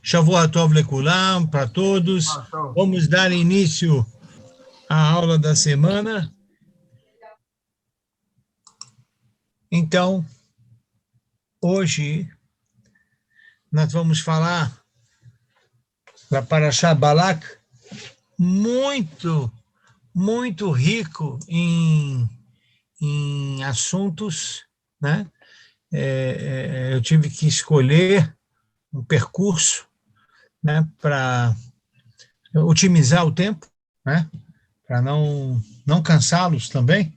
Shavua Tov Lekulam, para todos. Vamos dar início à aula da semana. Então, hoje, nós vamos falar da Parashá Balak, muito rico em assuntos, né? Eu tive que escolher um percurso, né, para otimizar o tempo, né, para não cansá-los também,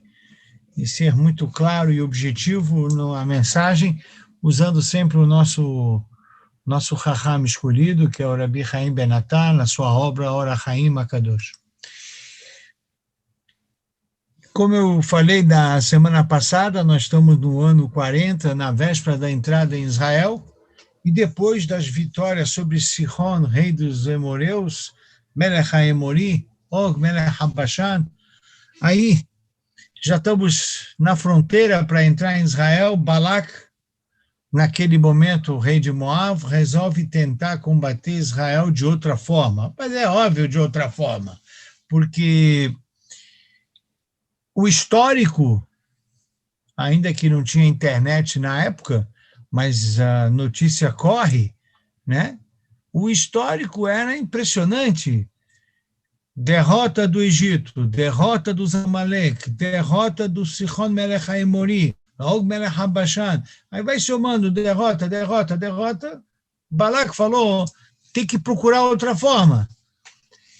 e ser muito claro e objetivo na mensagem, usando sempre o nosso Chacham escolhido, que é o Rabbi Chaim Ben Natan, na sua obra Or HaChaim HaKadosh. Como eu falei na semana passada, nós estamos no ano 40, na véspera da entrada em Israel, e depois das vitórias sobre Sihon, rei dos Emoreus, Melech HaEmori, Og Melech HaBashan, aí já estamos na fronteira para entrar em Israel. Balak, naquele momento, o rei de Moab, resolve tentar combater Israel de outra forma. Mas é óbvio de outra forma, porque o histórico, ainda que não tinha internet na época, mas a notícia corre, né? O histórico era impressionante. Derrota do Egito, derrota dos Amalek, derrota do Sihon Melech HaEmori, Og Melech HaBashan. Aí vai somando derrota. Balak falou, tem que procurar outra forma.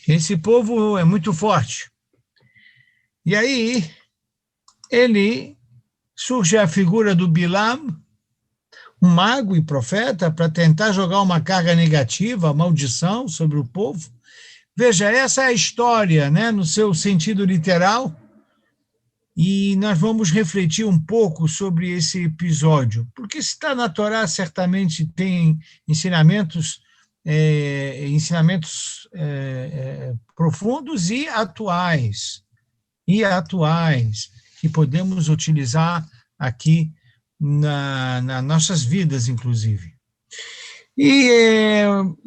Esse povo é muito forte. E aí, surge a figura do Bilam, um mago e profeta, para tentar jogar uma carga negativa, maldição sobre o povo. Veja, essa é a história, né, no seu sentido literal, e nós vamos refletir um pouco sobre esse episódio, porque se está na Torá, certamente tem ensinamentos profundos e atuais, que podemos utilizar aqui nas nossas vidas, inclusive. E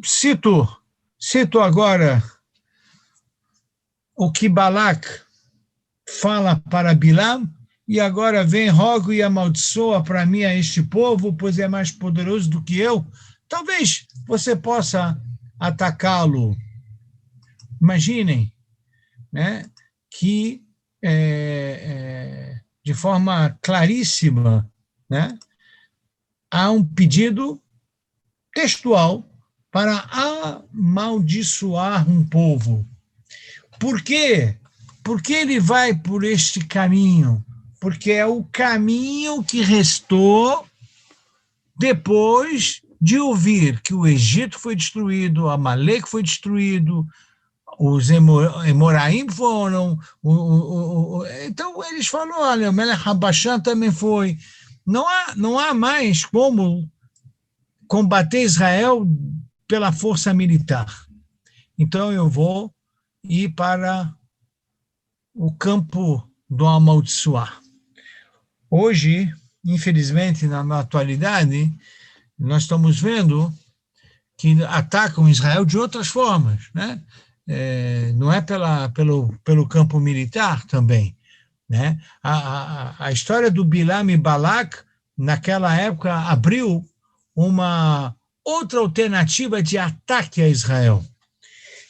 cito agora o que Balak fala para Bilam, e agora vem, rogo e amaldiçoa para mim a este povo, pois é mais poderoso do que eu. Talvez você possa atacá-lo. Imaginem, né, que de forma claríssima, né, há um pedido textual para amaldiçoar um povo. Por quê? Porque ele vai por este caminho? Porque é o caminho que restou depois de ouvir que o Egito foi destruído, Amalek foi destruído, os Emoraim foram, então eles falaram, olha, o Melech HaBashan também foi. Não há mais como combater Israel pela força militar. Então eu vou ir para o campo do amaldiçoar. Hoje, infelizmente, na atualidade, nós estamos vendo que atacam Israel de outras formas, né? Não é pelo campo militar também, né? A história do Bilam e Balak, naquela época, abriu uma outra alternativa de ataque a Israel.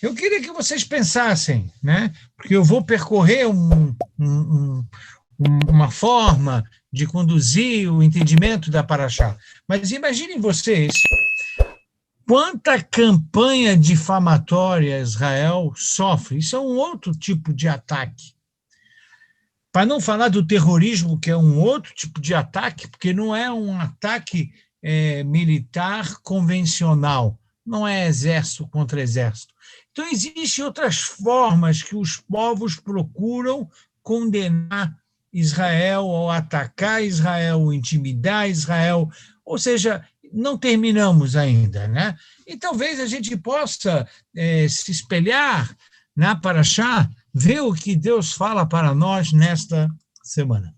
Eu queria que vocês pensassem, né? Porque eu vou percorrer uma forma de conduzir o entendimento da Parashá. Mas imaginem vocês quanta campanha difamatória Israel sofre. Isso é um outro tipo de ataque. Para não falar do terrorismo, que é um outro tipo de ataque, porque não é um ataque militar convencional, não é exército contra exército. Então, existem outras formas que os povos procuram condenar Israel, ou atacar Israel, ou intimidar Israel, ou seja, não terminamos ainda, né? E talvez a gente possa se espelhar na Parashá, ver o que Deus fala para nós nesta semana.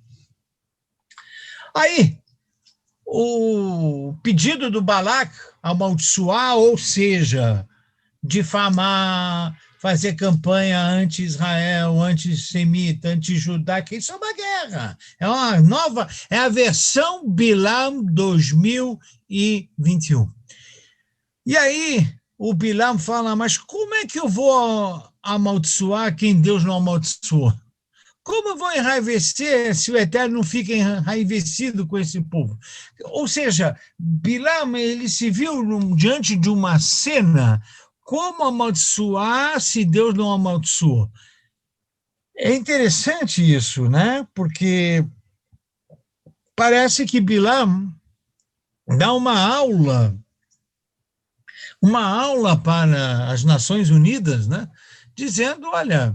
Aí, o pedido do Balac amaldiçoar, ou seja, difamar, fazer campanha anti-Israel, antissemita, anti-judaica, isso é uma guerra. É uma nova, é a versão Bilam 2021. E aí o Bilam fala, mas como é que eu vou amaldiçoar quem Deus não amaldiçoou? Como eu vou enraivecer se o Eterno não fica enraivecido com esse povo? Ou seja, Bilam, ele se viu diante de uma cena, como amaldiçoar se Deus não amaldiçoou? É interessante isso, né? Porque parece que Bilam dá uma aula para as Nações Unidas, né? Dizendo, olha,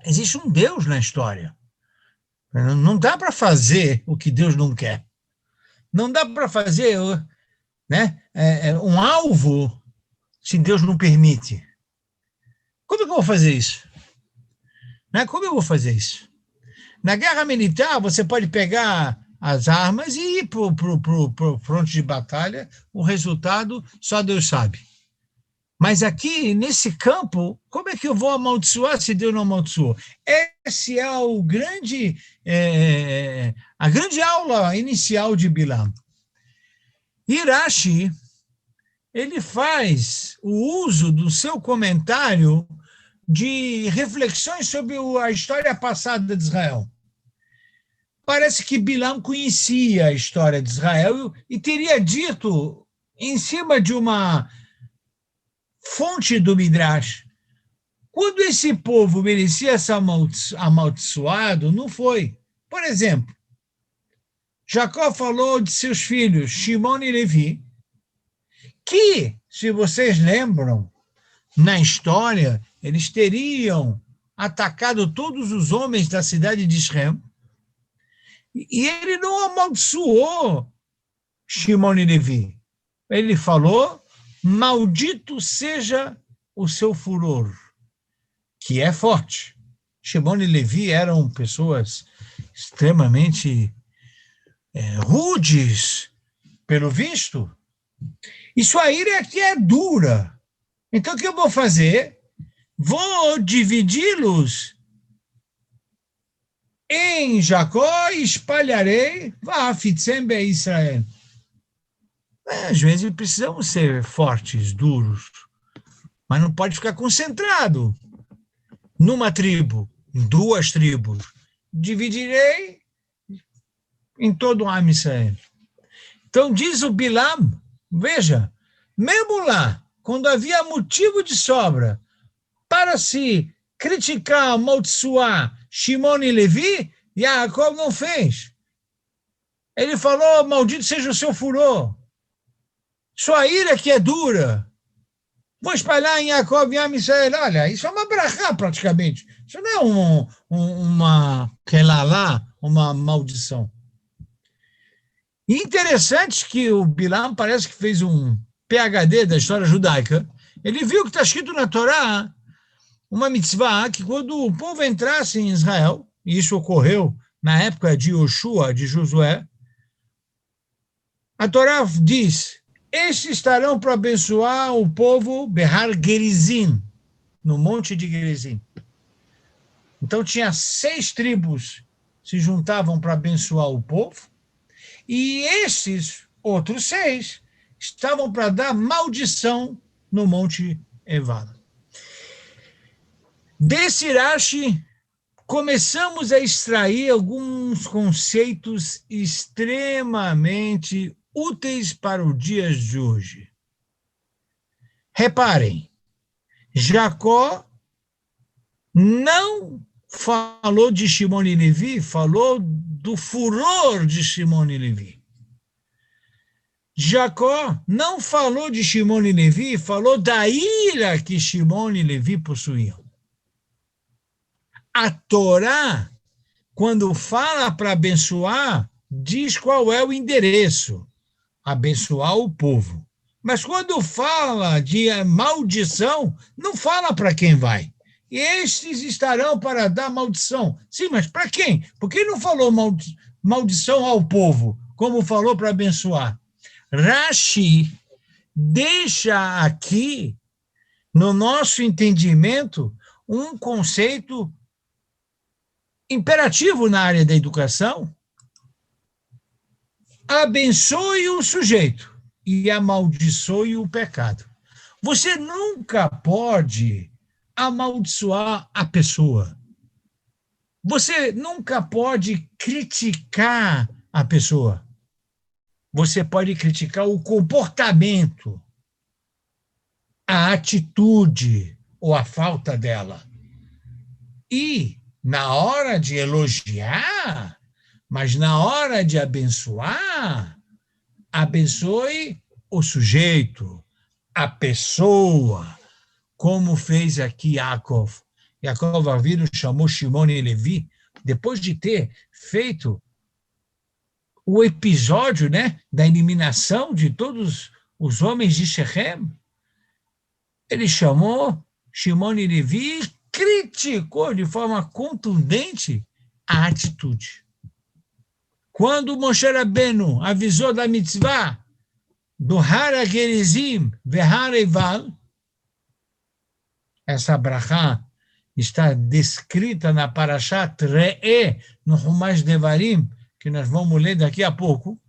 existe um Deus na história. Não dá para fazer o que Deus não quer. Não dá para fazer, né, um alvo se Deus não permite. Como é que eu vou fazer isso? Né? Como eu vou fazer isso? Na guerra militar, você pode pegar as armas e ir para o fronte de batalha, o resultado só Deus sabe. Mas aqui, nesse campo, como é que eu vou amaldiçoar se Deus não amaldiçoou? Esse é a grande aula inicial de Bilam. Irashi, ele faz o uso do seu comentário de reflexões sobre a história passada de Israel. Parece que Bilam conhecia a história de Israel e teria dito, em cima de uma fonte do Midrash, quando esse povo merecia ser amaldiçoado, não foi. Por exemplo, Jacó falou de seus filhos, Shimon e Levi, que, se vocês lembram, na história, eles teriam atacado todos os homens da cidade de Shem, e ele não amaldiçoou Shimon e Levi. Ele falou, maldito seja o seu furor, que é forte. Shimon e Levi eram pessoas extremamente rudes, pelo visto. E sua ira aqui é dura. Então, o que eu vou fazer? Vou dividi-los em Jacó e espalharei Vafitzem be Israel. Às vezes precisamos ser fortes, duros, mas não pode ficar concentrado numa tribo, em duas tribos. Dividirei em todo o Am Israel. Então diz o Bilam, veja, mesmo lá, quando havia motivo de sobra para se criticar, amaldiçoar Shimon e Levi, Jacob não fez. Ele falou, maldito seja o seu furor. Sua ira que é dura. Vou espalhar em Jacob e Am Israel. Olha, isso é uma brachá praticamente. Isso não é uma maldição. E interessante que o Bilam parece que fez um PhD da história judaica. Ele viu que está escrito na Torá uma mitzvah que quando o povo entrasse em Israel, e isso ocorreu na época de Yoshua, de Josué, a Torá diz, estes estarão para abençoar o povo Behar Gerizim, no monte de Gerizim. Então tinha 6 tribos se juntavam para abençoar o povo, e esses outros 6 estavam para dar maldição no monte Eval. Desse Rashi, começamos a extrair alguns conceitos extremamente úteis para os dias de hoje. Reparem, Jacó não falou de Shimon e Levi, falou do furor de Shimon e Levi. Jacó não falou de Shimon e Levi, falou da ira que Shimon e Levi possuíam. A Torá, quando fala para abençoar, diz qual é o endereço, abençoar o povo. Mas quando fala de maldição, não fala para quem vai. E estes estarão para dar maldição. Sim, mas para quem? Por que não falou maldição ao povo? como falou para abençoar. Rashi deixa aqui, no nosso entendimento, um conceito imperativo na área da educação. Abençoe o sujeito e amaldiçoe o pecado. Você nunca pode amaldiçoar a pessoa. Você nunca pode criticar a pessoa. Você pode criticar o comportamento, a atitude ou a falta dela. E, na hora de elogiar, mas na hora de abençoar, abençoe o sujeito, a pessoa, como fez aqui Yaakov. Yaakov Avinu chamou Shimon e Levi, depois de ter feito o episódio, né, da eliminação de todos os homens de Shechem. Ele chamou Shimon e Levi e criticou de forma contundente a atitude. Quando Moshe Rabbeinu avisou da mitzvah do Har HaGerizim veHar Eival, essa brachá está descrita na Parashat Re'eh, no Humash Devarim, que nós vamos ler daqui a pouco.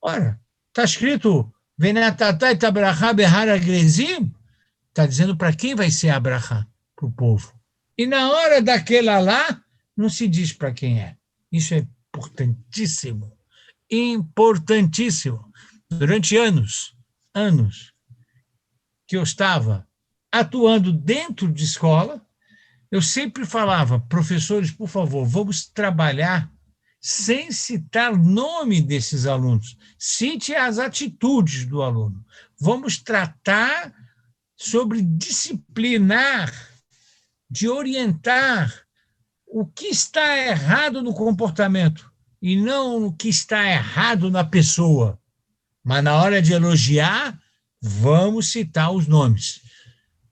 Ora, está escrito Venatata et brachá behar HaGerizim, está dizendo para quem vai ser a brachá, para o povo. E na hora daquela lá, não se diz para quem é. Isso é importantíssimo, importantíssimo. Durante anos que eu estava atuando dentro de escola, eu sempre falava, professores, por favor, vamos trabalhar sem citar o nome desses alunos. Cite as atitudes do aluno. Vamos tratar sobre disciplinar, de orientar o que está errado no comportamento e não o que está errado na pessoa. Mas na hora de elogiar, vamos citar os nomes.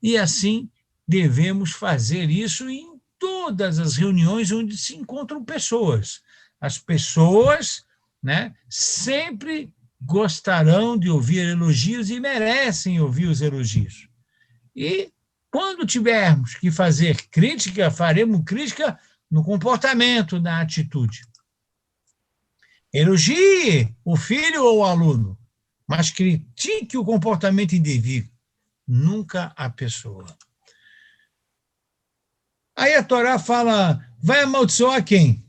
E assim devemos fazer isso em todas as reuniões onde se encontram pessoas. As pessoas, né, sempre gostarão de ouvir elogios e merecem ouvir os elogios. E quando tivermos que fazer crítica, faremos crítica no comportamento, na atitude. Elogie o filho ou o aluno, mas critique o comportamento indevido, nunca a pessoa. Aí a Torá fala, vai amaldiçoar quem?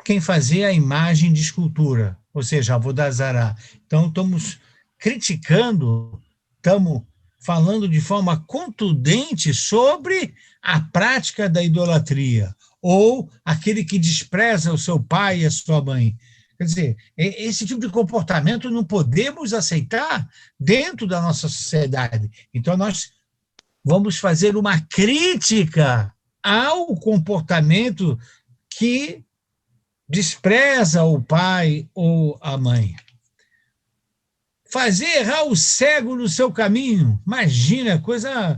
Quem fazer a imagem de escultura, ou seja, Avodah Zará. Então, estamos criticando, estamos falando de forma contundente sobre a prática da idolatria, ou aquele que despreza o seu pai e a sua mãe. Quer dizer, esse tipo de comportamento não podemos aceitar dentro da nossa sociedade. Então, nós vamos fazer uma crítica ao comportamento que despreza o pai ou a mãe. Fazer errar o cego no seu caminho, imagina, coisa...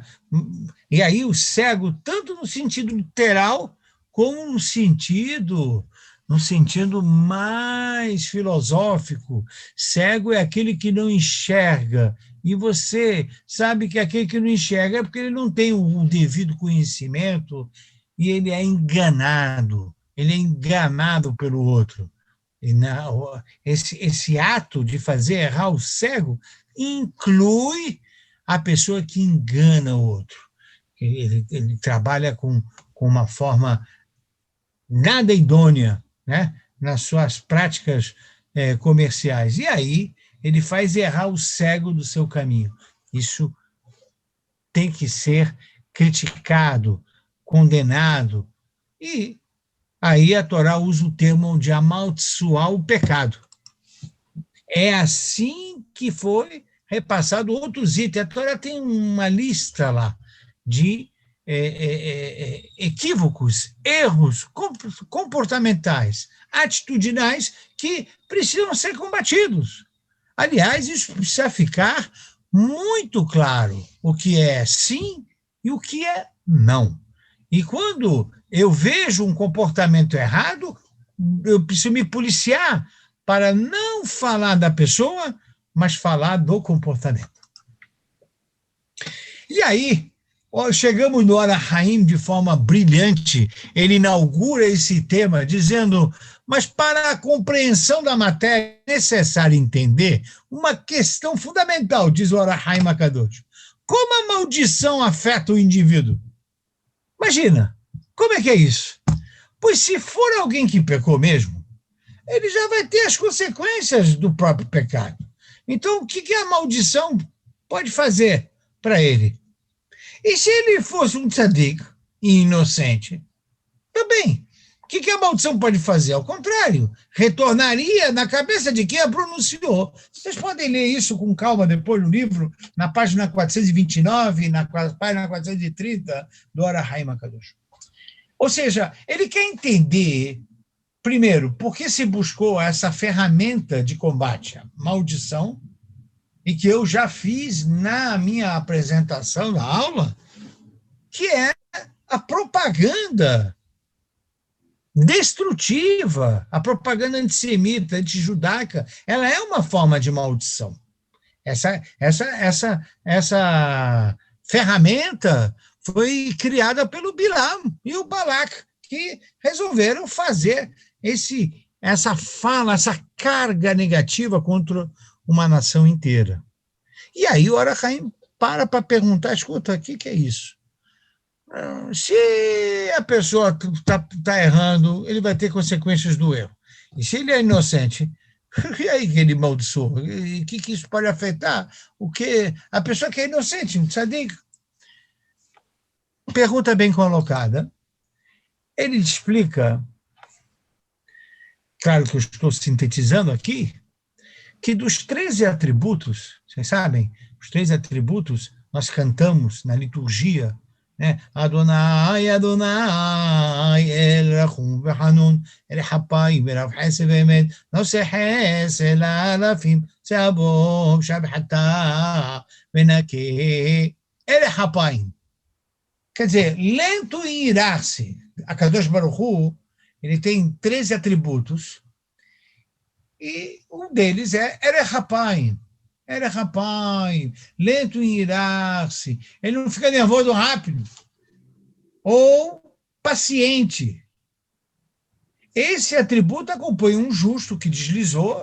E aí o cego, tanto no sentido literal, como no sentido mais filosófico. Cego é aquele que não enxerga, e você sabe que aquele que não enxerga é porque ele não tem o devido conhecimento e ele é enganado pelo outro. E esse ato de fazer errar o cego inclui a pessoa que engana o outro. Ele trabalha com uma forma nada idônea, né, nas suas práticas comerciais. E aí ele faz errar o cego do seu caminho. Isso tem que ser criticado, condenado. E aí a Torá usa o termo de amaldiçoar o pecado. É assim que foi repassado outros itens. A Torá tem uma lista lá de equívocos, erros comportamentais, atitudinais que precisam ser combatidos. Aliás, isso precisa ficar muito claro o que é sim e o que é não. E quando eu vejo um comportamento errado, eu preciso me policiar para não falar da pessoa, mas falar do comportamento. E aí, chegamos no Or HaHaim de forma brilhante. Ele inaugura esse tema dizendo: mas para a compreensão da matéria é necessário entender uma questão fundamental, diz o Or HaHaim Akadosh. Como a maldição afeta o indivíduo? Imagina, como é que é isso? Pois se for alguém que pecou mesmo, ele já vai ter as consequências do próprio pecado. Então, o que a maldição pode fazer para ele? E se ele fosse um tzadik e inocente, também, o que a maldição pode fazer? Ao contrário, retornaria na cabeça de quem a pronunciou. Vocês podem ler isso com calma depois no livro, na página 429, na página 430 do Or HaHaim Akadosh. Ou seja, ele quer entender, primeiro, por que se buscou essa ferramenta de combate, a maldição, e que eu já fiz na minha apresentação na aula, que é a propaganda destrutiva, a propaganda antissemita, antijudaica, ela é uma forma de maldição. Essa ferramenta foi criada pelo Bilam e o Balak, que resolveram fazer essa fala, essa carga negativa contra uma nação inteira. E aí o Or HaHaim para perguntar, escuta, o que é isso? Se a pessoa está errando, ele vai ter consequências do erro. E se ele é inocente, e aí que ele maldiçoou? O que isso pode afetar? A pessoa que é inocente, um tzadik? Pergunta bem colocada. Ele explica, claro que eu estou sintetizando aqui, que dos 13 atributos, vocês sabem, os 13 atributos nós cantamos na liturgia, né? Adonai, Adonai, El Rachum Vehanun, El Hapai, Verav Hesed Ve'emet, Noseh Hesed La'alafim, Se'abom, Shabhata, Venakeh, El Hapai. Quer dizer, lento em irar-se. A Kadosh Baruch Hu, ele tem 13 atributos, e um deles é Erechapaim. Erechapaim, lento em irar-se. Ele não fica nervoso rápido. Ou paciente. Esse atributo acompanha um justo que deslizou,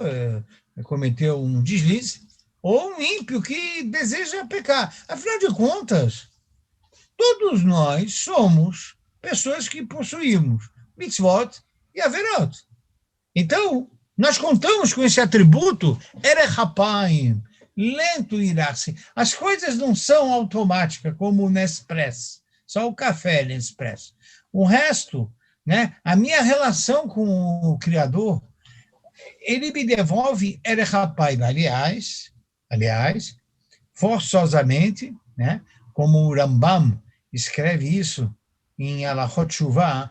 cometeu um deslize, ou um ímpio que deseja pecar. Afinal de contas, todos nós somos pessoas que possuímos mitzvot e averot. Então, nós contamos com esse atributo, Erechapaim, lento irar-se. As coisas não são automáticas, como o Nespresso, só o café Nespresso. O resto, né, a minha relação com o Criador, ele me devolve Erechapaim, aliás, forçosamente, né, como o Rambam escreve isso em Alachot Shuvah,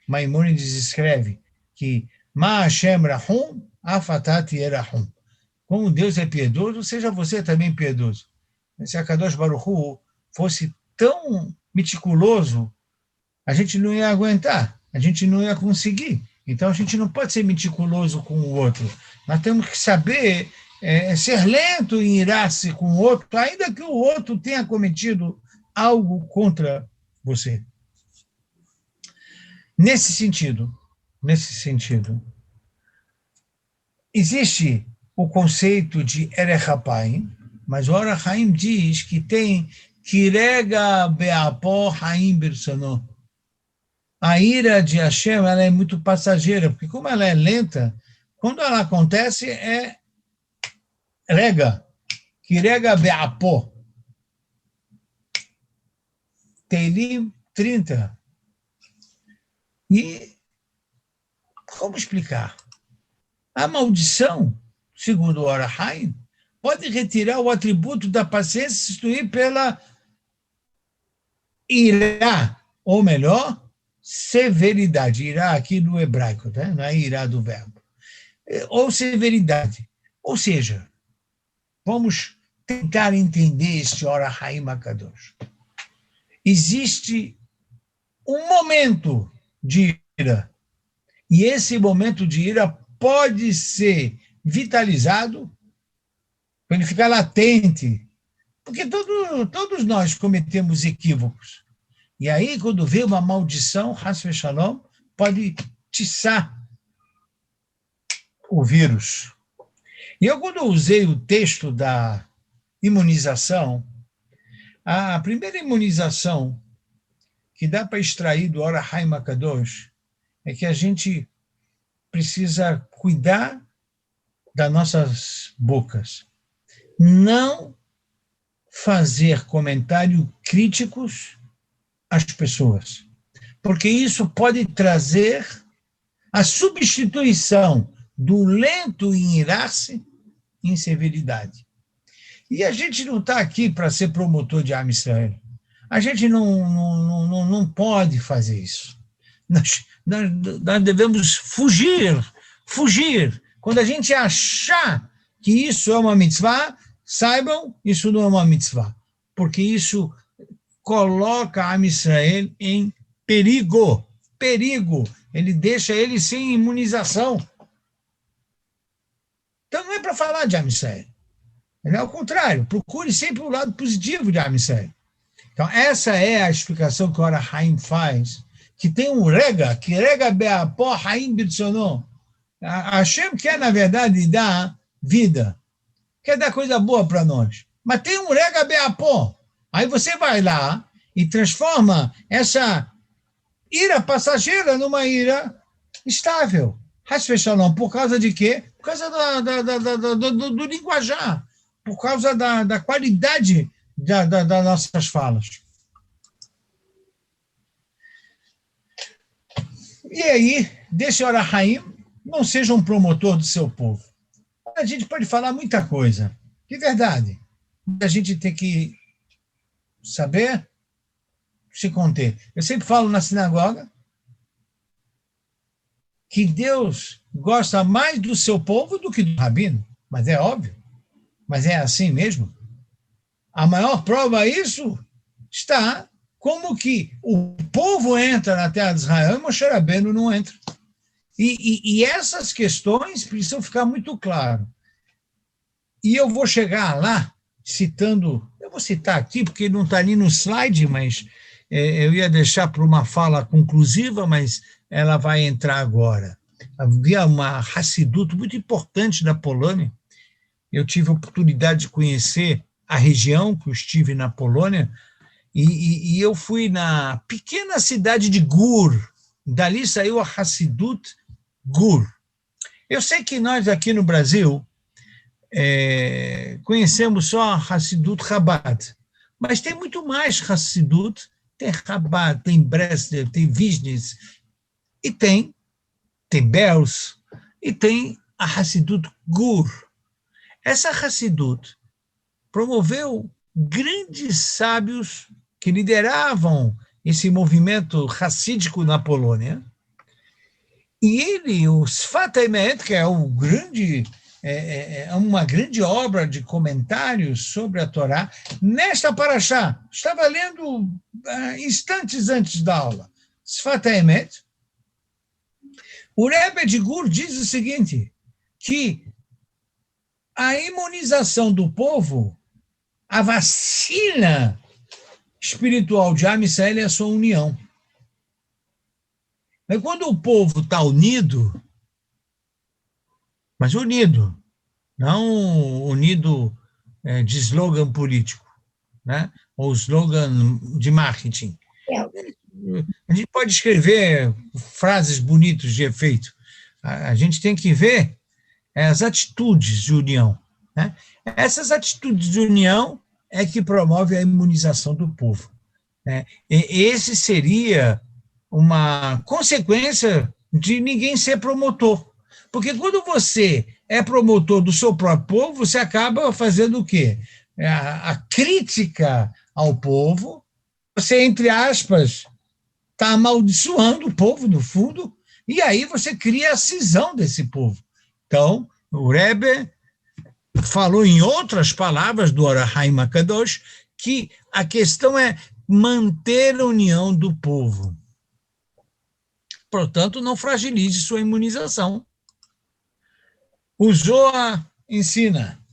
Maimônides escreve que Ma Hashem Rahum, Afatat Yerahum. Como Deus é piedoso, seja você também piedoso. Se a Kadosh Baruch Hu fosse tão meticuloso, a gente não ia aguentar, a gente não ia conseguir. Então, a gente não pode ser meticuloso com o outro. Nós temos que saber ser lento em irar-se com o outro, ainda que o outro tenha cometido algo contra você. Nesse sentido, existe o conceito de Erechapaim, mas o Or HaHaim diz que tem Kirega Be'apo Haim Birsono. A ira de Hashem, ela é muito passageira, porque como ela é lenta, quando ela acontece é rega, Kirega Be'apo. Teilim 30. E como explicar? A maldição, segundo o Or HaHaim, pode retirar o atributo da paciência e substituir pela irá, ou melhor, severidade. Irá aqui no hebraico, tá? Não é irá do verbo. Ou severidade. Ou seja, vamos tentar entender este Or HaHaim Akadosh. Existe um momento de ira, e esse momento de ira pode ser vitalizado, para ele ficar latente, porque todos nós cometemos equívocos. E aí, quando vê uma maldição, Has Shalom, pode tiçar o vírus. E eu, quando usei o texto da imunização, a primeira imunização que dá para extrair do Or HaHaim HaKadosh é que a gente precisa cuidar das nossas bocas. Não fazer comentários críticos às pessoas, porque isso pode trazer a substituição do lento em irar-se em severidade. E a gente não está aqui para ser promotor de Am Israel. A gente não pode fazer isso. Nós devemos fugir. Quando a gente achar que isso é uma mitzvah, saibam, isso não é uma mitzvah, porque isso coloca Am Israel em perigo. Ele deixa ele sem imunização. Então não é para falar de Am Israel. É ao contrário, procure sempre o lado positivo de Am Israel. Então essa é a explicação que o Or HaHaim faz, que tem um rega, que rega be'apó Haim bitzono. Hashem quer, na verdade, dar vida, quer dar coisa boa para nós, mas tem um rega be'apó. Aí você vai lá e transforma essa ira passageira numa ira estável. Has Shalom, por causa de quê? Por causa do linguajar, por causa da qualidade das nossas falas. E aí, desse Or HaHaim, não seja um promotor do seu povo. A gente pode falar muita coisa, de verdade. A gente tem que saber se conter. Eu sempre falo na sinagoga que Deus gosta mais do seu povo do que do rabino, mas é óbvio, mas é assim mesmo. A maior prova disso está como que o povo entra na terra de Israel e Moshe Rabbeinu não entra. E essas questões precisam ficar muito claras. E eu vou chegar lá citando, eu vou citar aqui, porque não está ali no slide, mas eu ia deixar para uma fala conclusiva, mas ela vai entrar agora. Havia uma Hassidut muito importante da Polônia. Eu tive a oportunidade de conhecer a região, que eu estive na Polônia, e eu fui na pequena cidade de Gur. Dali saiu a Hassidut Gur. Eu sei que nós aqui no Brasil conhecemos só a Hassidut Chabad, mas tem muito mais Hassidut. Tem Chabad, tem Breslev, tem Vizhnitz, e tem Belz, e tem a Hassidut Gur. Essa Hassidut promoveu grandes sábios que lideravam esse movimento hassídico na Polônia, e ele, o Sfat Emet, que é uma grande obra de comentários sobre a Torá, nesta parashá, estava lendo instantes antes da aula, Sfat Emet, o Rebbe de Gur diz o seguinte, que a imunização do povo, a vacina espiritual de Am Israel é a sua união. Mas quando o povo está unido, mas unido, não unido de slogan político, né? Ou slogan de marketing. A gente pode escrever frases bonitas de efeito. A gente tem que ver as atitudes de união, né? Essas atitudes de união é que promove a imunização do povo, né? E esse seria uma consequência de ninguém ser promotor. Porque quando você é promotor do seu próprio povo, você acaba fazendo o quê? A crítica ao povo, você, entre aspas, está amaldiçoando o povo, no fundo, e aí você cria a cisão desse povo. Então, o Rebbe falou, em outras palavras, do Or HaHaim HaKadosh, que a questão é manter a união do povo. Portanto, não fragilize sua imunização. O Zohar ensina,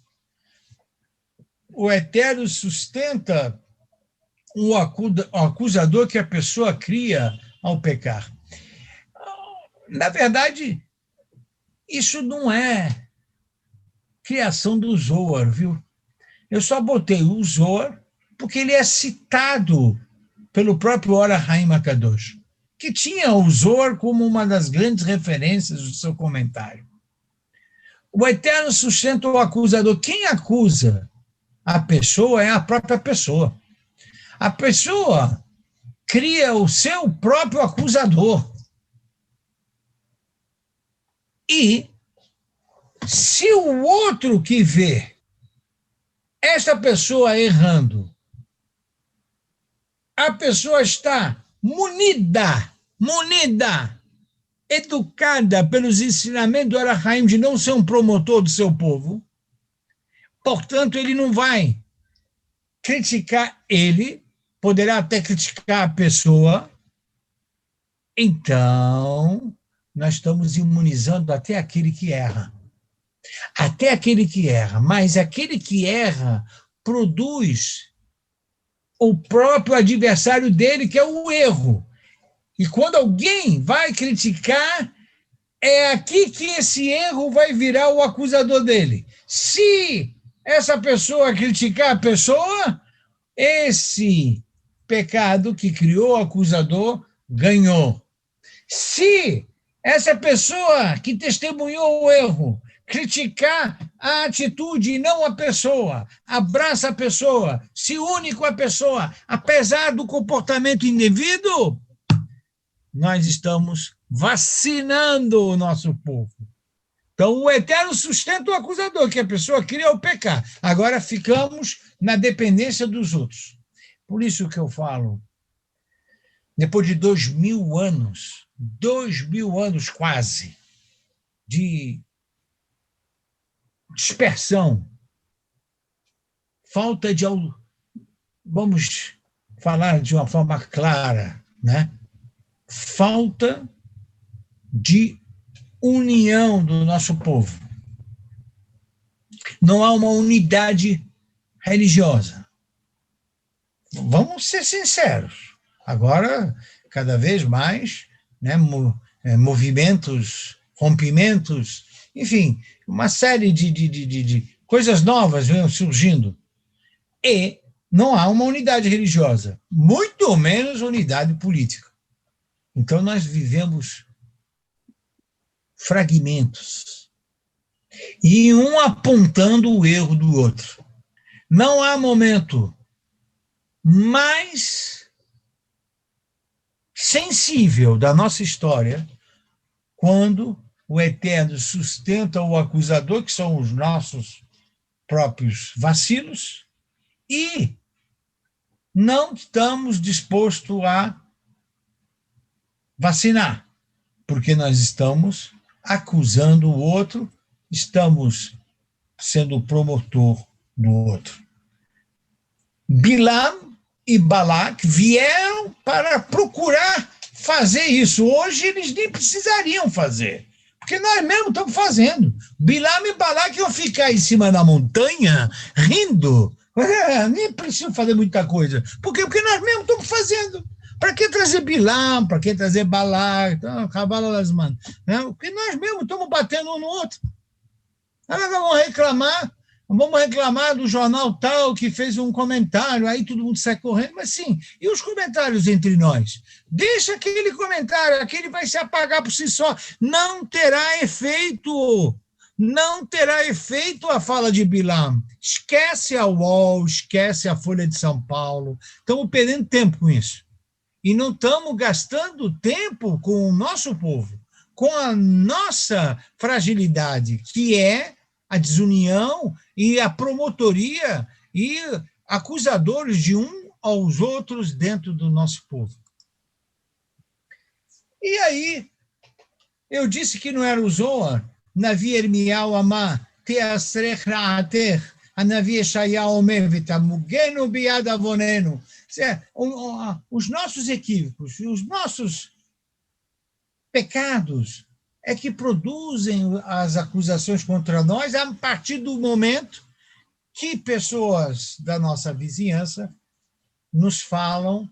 o Eterno sustenta o acusador que a pessoa cria ao pecar. Na verdade, isso não é criação do Zohar, viu? Eu só botei o Zohar porque ele é citado pelo próprio Or HaHaim HaKadosh, que tinha o Zohar como uma das grandes referências do seu comentário. O Eterno sustenta o acusador. Quem acusa a pessoa é a própria pessoa. A pessoa cria o seu próprio acusador. E se o outro que vê esta pessoa errando, a pessoa está munida, educada pelos ensinamentos do Or HaHaim de não ser um promotor do seu povo, portanto, ele não vai criticar ele, poderá até criticar a pessoa. Então, nós estamos imunizando até aquele que erra. Até aquele que erra, mas aquele que erra produz o próprio adversário dele, que é o erro. E quando alguém vai criticar, é aqui que esse erro vai virar o acusador dele. Se essa pessoa criticar a pessoa, esse pecado que criou o acusador ganhou. Se essa pessoa que testemunhou o erro criticar a atitude e não a pessoa, abraça a pessoa, se une com a pessoa, apesar do comportamento indevido, nós estamos vacinando o nosso povo. Então, o Eterno sustenta o acusador, que a pessoa cria o pecar. Agora ficamos na dependência dos outros. Por isso que eu falo, depois de 2000 anos, 2000 anos quase, de dispersão, falta de, vamos falar de uma forma clara, né? Falta de união do nosso povo. Não há uma unidade religiosa. Vamos ser sinceros. Agora, cada vez mais, né, movimentos, rompimentos, enfim, uma série de coisas novas vêm surgindo. E não há uma unidade religiosa, muito menos unidade política. Então, nós vivemos fragmentos, e um apontando o erro do outro. Não há momento mais sensível da nossa história quando o Eterno sustenta o acusador, que são os nossos próprios vacilos, e não estamos dispostos a vacinar, porque nós estamos acusando o outro, estamos sendo o promotor do outro. Bilam e Balac vieram para procurar fazer isso. Hoje eles nem precisariam fazer, porque nós mesmos estamos fazendo. Bilam e Balac iam ficar em cima da montanha, rindo. Nem precisam fazer muita coisa. Por quê? Porque nós mesmos estamos fazendo. Para que trazer Bilam? Para que trazer Balac? Cavalo das manos. Porque nós mesmos estamos batendo um no outro. Nós vamos reclamar do jornal tal que fez um comentário, aí todo mundo sai correndo, mas sim, e os comentários entre nós? Deixa aquele comentário, aquele vai se apagar por si só, não terá efeito a fala de Bilam. Esquece a UOL, esquece a Folha de São Paulo, estamos perdendo tempo com isso. E não estamos gastando tempo com o nosso povo, com a nossa fragilidade, que é a desunião e a promotoria e acusadores de um aos outros dentro do nosso povo. E aí, eu disse que não era o Zohar, Navi Ermiyahu Amar, Teasrech Ra'ater, Navi Yeshayahu Omer, Vitamugenu Biad Avonenu. Os nossos equívocos, os nossos pecados é que produzem as acusações contra nós a partir do momento que pessoas da nossa vizinhança nos falam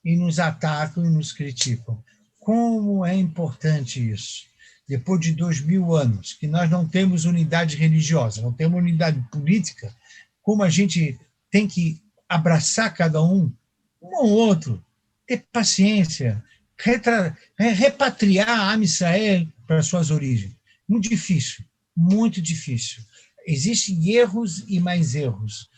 e nos atacam e nos criticam. Como é importante isso? Depois de 2000 anos, que nós não temos unidade religiosa, não temos unidade política, como a gente tem que abraçar cada um ao outro, ter paciência, repatriar a Am Israel para suas origens. Muito difícil, muito difícil. Existem erros e mais erros.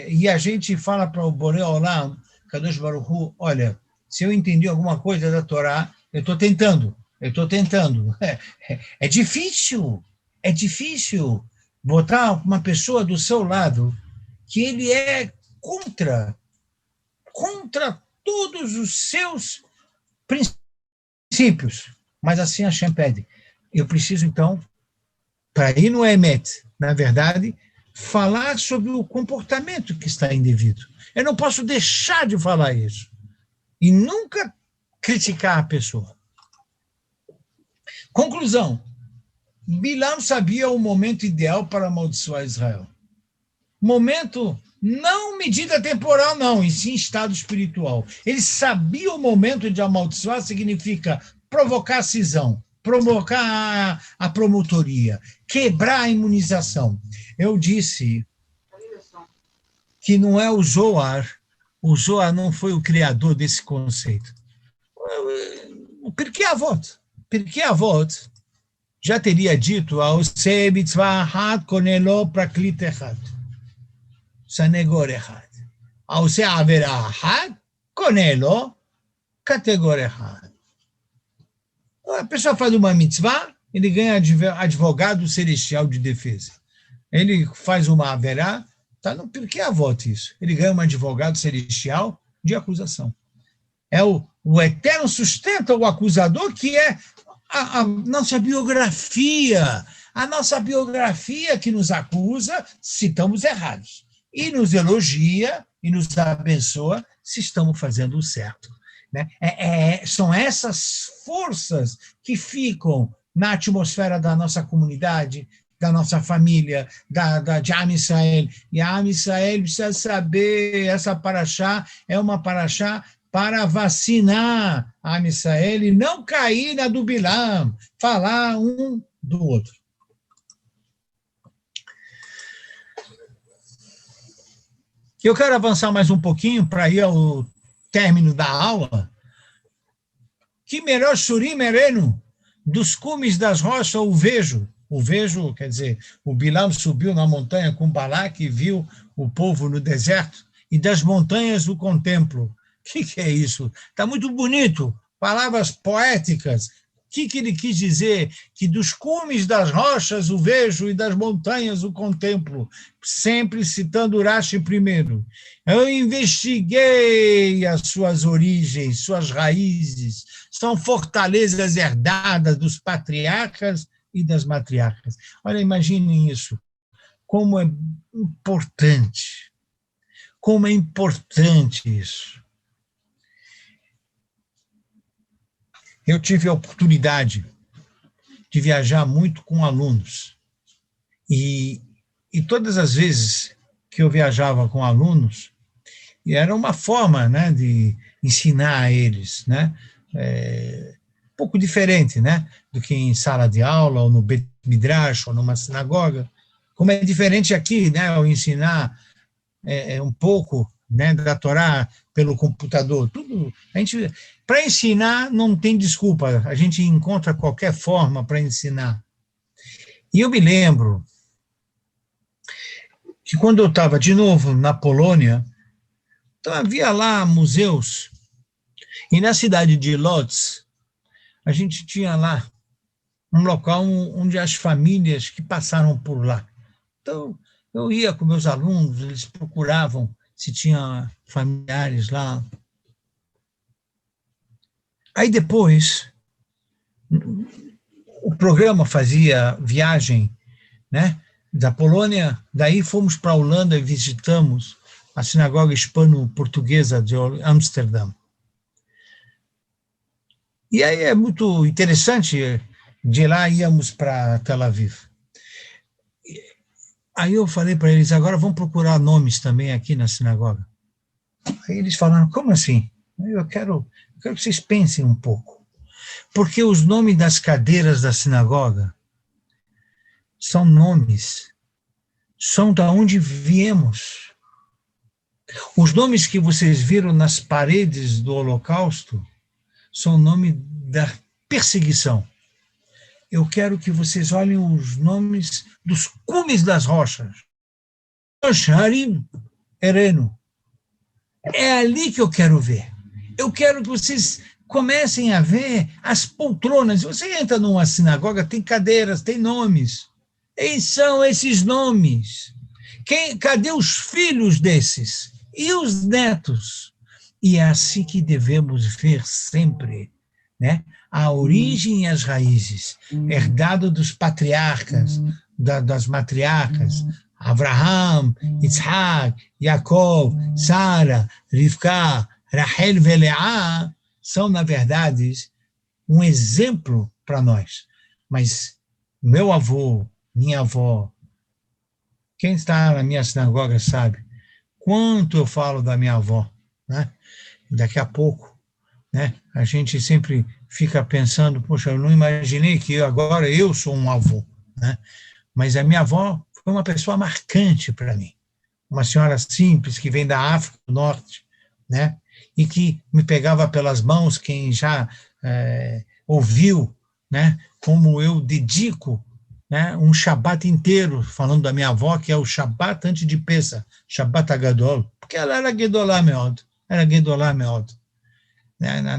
E a gente fala para o Boré Olam, Kadosh Baruch Hu, olha, se eu entendi alguma coisa da Torá, eu estou tentando. É difícil botar uma pessoa do seu lado que ele é contra todos os seus princípios. Mas assim Hashem pede. Eu preciso, então, para ir no Emet, na verdade, falar sobre o comportamento que está indevido. Eu não posso deixar de falar isso. E nunca criticar a pessoa. Conclusão. Bilam sabia o momento ideal para amaldiçoar Israel. Momento, não medida temporal, não, e sim estado espiritual. Ele sabia o momento de amaldiçoar, significa provocar a cisão, provocar a promotoria, quebrar a imunização. Eu disse que não é o Zohar não foi o criador desse conceito. O Pirkei Avot já teria dito ao Oseh mitzvah achat konelo praklit echad, sanegor echad. Ao Oseh averá achat konelo kategor echad. A pessoa faz uma mitzvah, ele ganha advogado celestial de defesa. Ele faz uma averá, está no Pirkei Avot isso. Ele ganha um advogado celestial de acusação. É o eterno sustenta o acusador, que é a nossa biografia. A nossa biografia que nos acusa se estamos errados. E nos elogia e nos abençoa se estamos fazendo o certo. Né? São essas forças que ficam na atmosfera da nossa comunidade, da nossa família, de Am Israel. E a Am Israel precisa saber, essa paraxá é uma paraxá para vacinar a Am Israel e não cair na do Bilam, falar um do outro. Eu quero avançar mais um pouquinho para ir ao término da aula. Que melhor Shurim Erenu, dos cumes das rochas o vejo, quer dizer, o Bilam subiu na montanha com Balaque e viu o povo no deserto, e das montanhas o contemplo. O que é isso? Está muito bonito, palavras poéticas. O que ele quis dizer? Que dos cumes das rochas o vejo e das montanhas o contemplo, sempre citando Urashi primeiro. Eu investiguei as suas origens, suas raízes, são fortalezas herdadas dos patriarcas e das matriarcas. Olha, imaginem isso, como é importante isso. Eu tive a oportunidade de viajar muito com alunos, e todas as vezes que eu viajava com alunos, era uma forma, né, de ensinar a eles, né, um pouco diferente, né, do que em sala de aula, ou no Bet Midrash, ou numa sinagoga, como é diferente aqui, né, ao ensinar um pouco, né, da Torá pelo computador, tudo. Para ensinar não tem desculpa, a gente encontra qualquer forma para ensinar. E eu me lembro que quando eu estava de novo na Polônia, então havia lá museus, e na cidade de Lodz, a gente tinha lá um local onde as famílias que passaram por lá. Então, eu ia com meus alunos, eles procuravam se tinha familiares lá. Aí depois, o programa fazia viagem, né, da Polônia, daí fomos para a Holanda e visitamos a sinagoga hispano-portuguesa de Amsterdã. E aí é muito interessante, De lá íamos para Tel Aviv. Aí eu falei para eles, agora vamos procurar nomes também aqui na sinagoga. Aí eles falaram, como assim? Eu quero que vocês pensem um pouco. Porque os nomes das cadeiras da sinagoga são nomes, são da onde viemos. Os nomes que vocês viram nas paredes do Holocausto são nome da perseguição. Eu quero que vocês olhem os nomes dos cumes das rochas. Harim, Ereno. É ali que eu quero ver. Eu quero que vocês comecem a ver as poltronas. Você entra numa sinagoga, tem cadeiras, tem nomes. E são esses nomes. Cadê os filhos desses? E os netos? E é assim que devemos ver sempre, né? A origem e as raízes, herdado dos patriarcas, das matriarcas, Abraham, Isaac, Jacob, Sara, Rivka, Rachel e Leá, são, na verdade, um exemplo para nós. Mas meu avô, minha avó, quem está na minha sinagoga sabe quanto eu falo da minha avó, né? Daqui a pouco, né? A gente sempre fica pensando, poxa, eu não imaginei que agora eu sou um avô, né? Mas a minha avó foi uma pessoa marcante para mim, uma senhora simples que vem da África do Norte, né? E que me pegava pelas mãos, quem já ouviu, né? Como eu dedico, né, um Shabat inteiro falando da minha avó, que é o Shabat antes de Pesach, Shabat Agadol, porque ela era Gedolá Meod,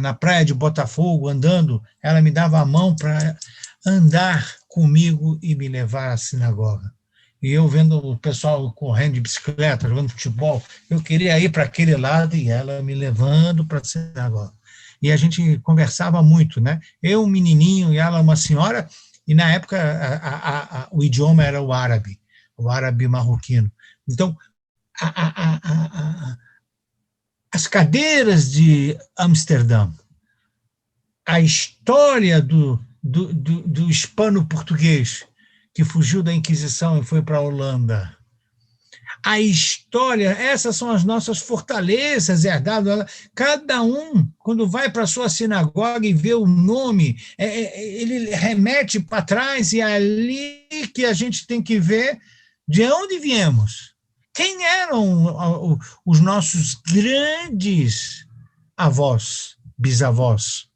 na praia de Botafogo, andando, ela me dava a mão para andar comigo e me levar à sinagoga. E eu vendo o pessoal correndo de bicicleta, jogando futebol, eu queria ir para aquele lado e ela me levando para a sinagoga. E a gente conversava muito, né? Eu, um menininho, e ela, uma senhora, e na época o idioma era o árabe marroquino. Então, as cadeiras de Amsterdã, a história do hispano-português, que fugiu da Inquisição e foi para a Holanda, a história, essas são as nossas fortalezas herdadas. Cada um, quando vai para a sua sinagoga e vê o nome, ele remete para trás, e é ali que a gente tem que ver de onde viemos. Quem eram os nossos grandes avós, bisavós?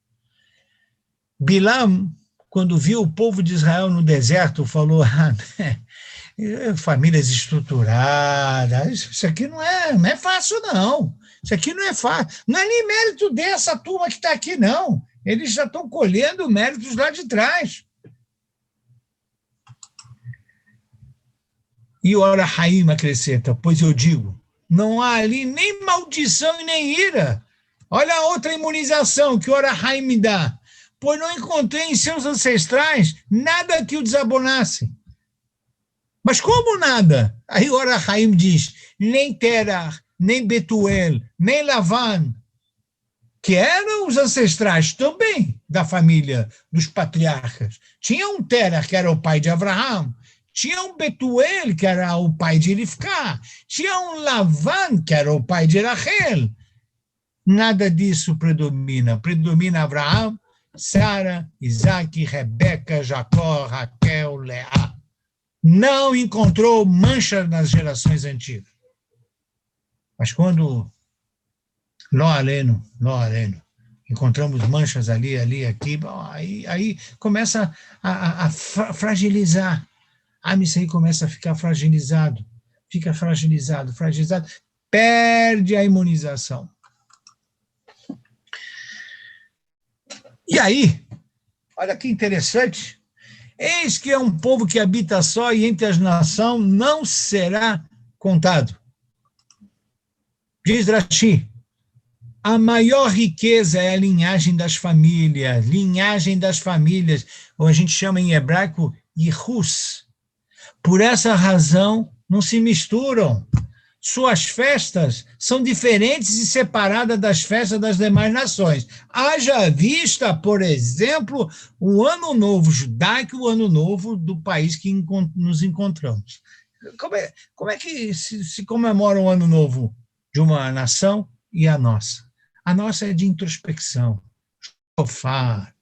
Bilam, quando viu o povo de Israel no deserto, falou, famílias estruturadas, isso aqui não é fácil, não. Isso aqui não é fácil. Não é nem mérito dessa turma que está aqui, não. Eles já estão colhendo méritos lá de trás. E ora Raim acrescenta, pois eu digo, não há ali nem maldição e nem ira. Olha a outra imunização que ora Raim me dá. Pois não encontrei em seus ancestrais nada que o desabonasse. Mas como nada? Aí ora Raim diz, nem Terah, nem Betuel, nem Lavan, que eram os ancestrais também da família dos patriarcas. Tinha um Terah, que era o pai de Abraham, tinha um Betuel, que era o pai de Rivka, tinha um Lavan, que era o pai de Rachel. Nada disso predomina. Predomina Abraham, Sara, Isaac, Rebeca, Jacó, Raquel, Leá. Não encontrou mancha nas gerações antigas. Mas quando, Ló aleno, encontramos manchas ali, aqui, aí começa a fragilizar. Isso aí começa a ficar fragilizado, fragilizado, perde a imunização. E aí, olha que interessante, eis que é um povo que habita só e entre as nações não será contado. Diz Rashi, a maior riqueza é a linhagem das famílias, ou a gente chama em hebraico Yihus. Por essa razão, não se misturam. suas festas são diferentes e separadas das festas das demais nações. Haja vista, por exemplo, o Ano Novo judaico e o Ano Novo do país que nos encontramos. Como é que se comemora o Ano Novo de uma nação e a nossa? A nossa é de introspecção, shofar,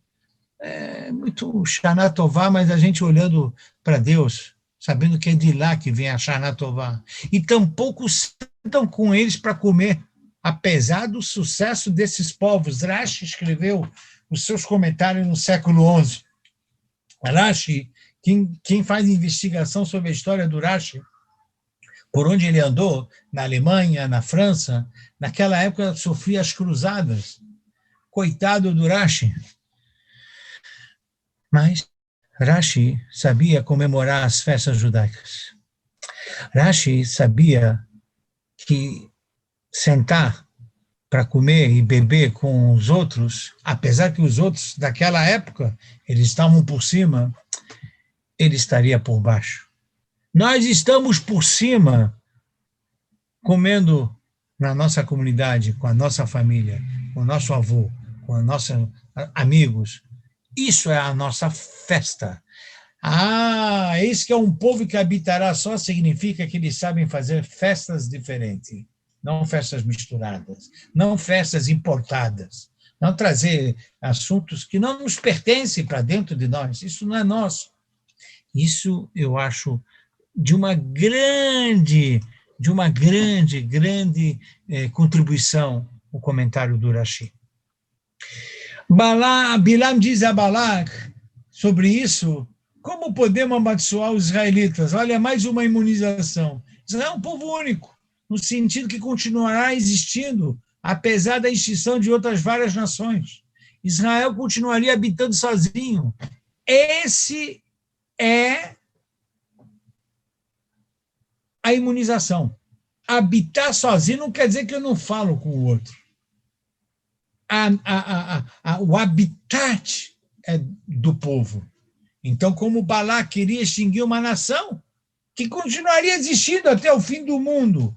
é muito Shana Tová, mas a gente olhando para Deus, sabendo que é de lá que vem a Shana Tová. E tampouco sentam com eles para comer, apesar do sucesso desses povos. Rashi escreveu os seus comentários no século XI. Rashi, quem faz investigação sobre a história do Rashi, por onde ele andou, na Alemanha, na França, naquela época sofria as cruzadas. Coitado do Rashi. Mas Rashi sabia comemorar as festas judaicas. Rashi sabia que sentar para comer e beber com os outros, apesar que os outros daquela época, eles estavam por cima, ele estaria por baixo. Nós estamos por cima, comendo na nossa comunidade, com a nossa família, com o nosso avô, com os nossos amigos. Isso é a nossa festa. Esse que é um povo que habitará só significa que eles sabem fazer festas diferentes, não festas misturadas, não festas importadas, não trazer assuntos que não nos pertencem para dentro de nós. Isso não é nosso. Isso eu acho de uma grande contribuição o comentário do Rashi. Bilam diz a Balak sobre isso: como podemos amaldiçoar os israelitas? Olha, mais uma imunização. Israel é um povo único, no sentido que continuará existindo, apesar da extinção de outras várias nações. Israel continuaria habitando sozinho. Esse é a imunização. Habitar sozinho não quer dizer que eu não falo com o outro. O habitat é do povo. Então, como Balá queria extinguir uma nação, que continuaria existindo até o fim do mundo.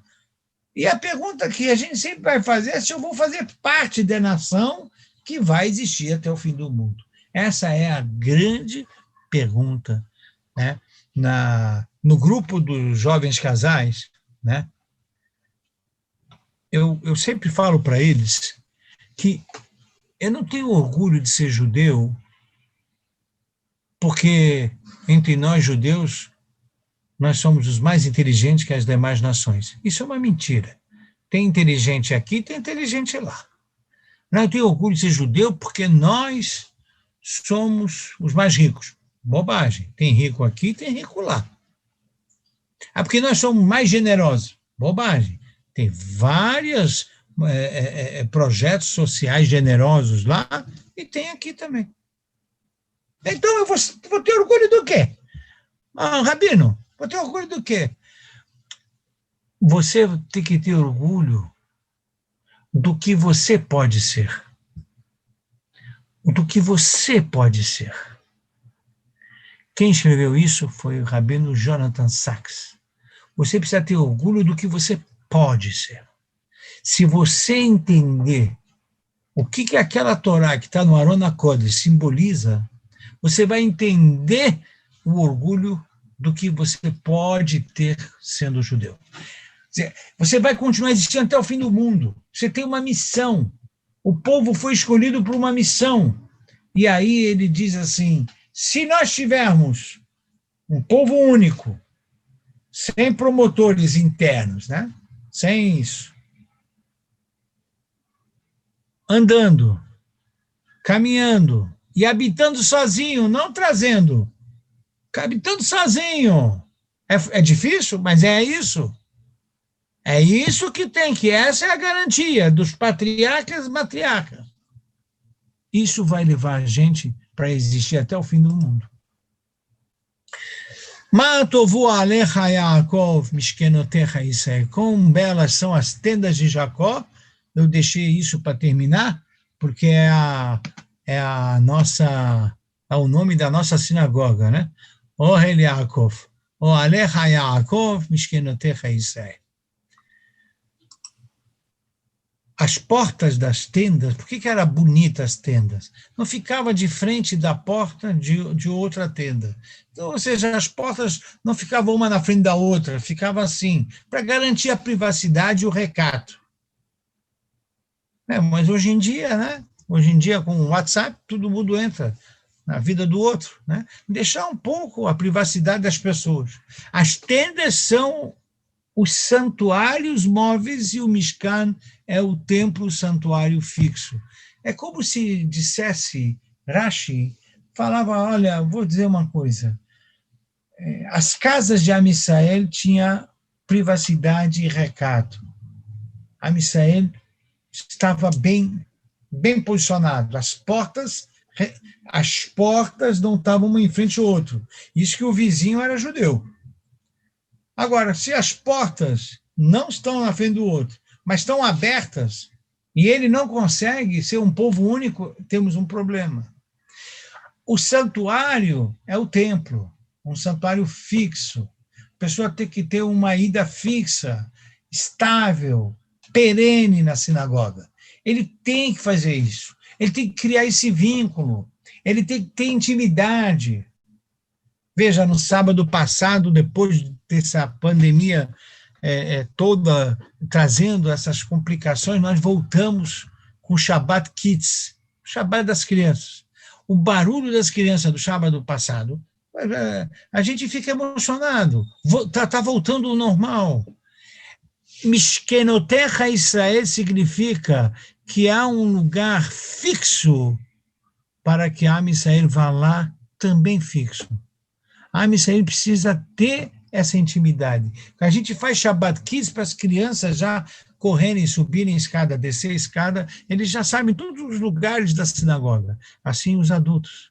E a pergunta que a gente sempre vai fazer é se eu vou fazer parte da nação que vai existir até o fim do mundo. Essa é a grande pergunta, né? No grupo dos jovens casais, né? Eu sempre falo para eles que eu não tenho orgulho de ser judeu, porque entre nós judeus, nós somos os mais inteligentes que as demais nações. Isso é uma mentira. Tem inteligente aqui, tem inteligente lá. Não, eu tenho orgulho de ser judeu porque nós somos os mais ricos. Bobagem. Tem rico aqui, tem rico lá. Porque nós somos mais generosos. Bobagem. Tem vários projetos sociais generosos lá e tem aqui também. Então, eu vou ter orgulho do quê? Rabino, vou ter orgulho do quê? Você tem que ter orgulho do que você pode ser. Do que você pode ser. Quem escreveu isso foi o rabino Jonathan Sacks. Você precisa ter orgulho do que você pode ser. Se você entender o que aquela Torá que está no Aron HaKodesh simboliza, você vai entender o orgulho do que você pode ter sendo judeu. Você vai continuar existindo até o fim do mundo. Você tem uma missão. O povo foi escolhido por uma missão. E aí ele diz assim, se nós tivermos um povo único, sem promotores internos, né? Sem isso, andando, caminhando e habitando sozinho, não trazendo, habitando sozinho. É difícil, mas é isso. É isso que tem, que essa é a garantia dos patriarcas e matriarcas. Isso vai levar a gente para existir até o fim do mundo. Quão belas são as tendas de Jacó. Eu deixei isso para terminar, porque é o nome da nossa sinagoga, né? Ohel Yaakov. O Alecha Yaakov, Mishkenotecha Israel. as portas das tendas, por que era bonita as tendas? Não ficava de frente da porta de outra tenda. Então, ou seja, as portas não ficavam uma na frente da outra, ficava assim, para garantir a privacidade e o recato. Mas hoje em dia, né? Hoje em dia, com o WhatsApp, todo mundo entra na vida do outro, né? Deixar um pouco a privacidade das pessoas. As tendas são os santuários móveis e o Mishkan é o templo santuário fixo. É como se dissesse, Rashi falava, olha, vou dizer uma coisa, as casas de Amisrael tinham privacidade e recato. Amisrael estava bem posicionado, as portas não estavam uma em frente ao outro. Isso que o vizinho era judeu. Agora, se as portas não estão na frente do outro, mas estão abertas, e ele não consegue ser um povo único, temos um problema. O santuário é o templo, um santuário fixo. A pessoa tem que ter uma ida fixa, estável, perene na sinagoga. Ele tem que fazer isso. Ele tem que criar esse vínculo. Ele tem que ter intimidade. Veja, no sábado passado, depois dessa pandemia toda trazendo essas complicações, nós voltamos com o Shabbat Kids, o Shabbat das crianças. O barulho das crianças do sábado passado, a gente fica emocionado. Está voltando ao normal. Mishkenotecha Israel significa que há um lugar fixo para que a Am Israel vá lá também fixo. A Am Israel precisa ter essa intimidade. A gente faz Shabbat Kids para as crianças já correrem, subirem escada, descer escada, eles já sabem todos os lugares da sinagoga. Assim os adultos.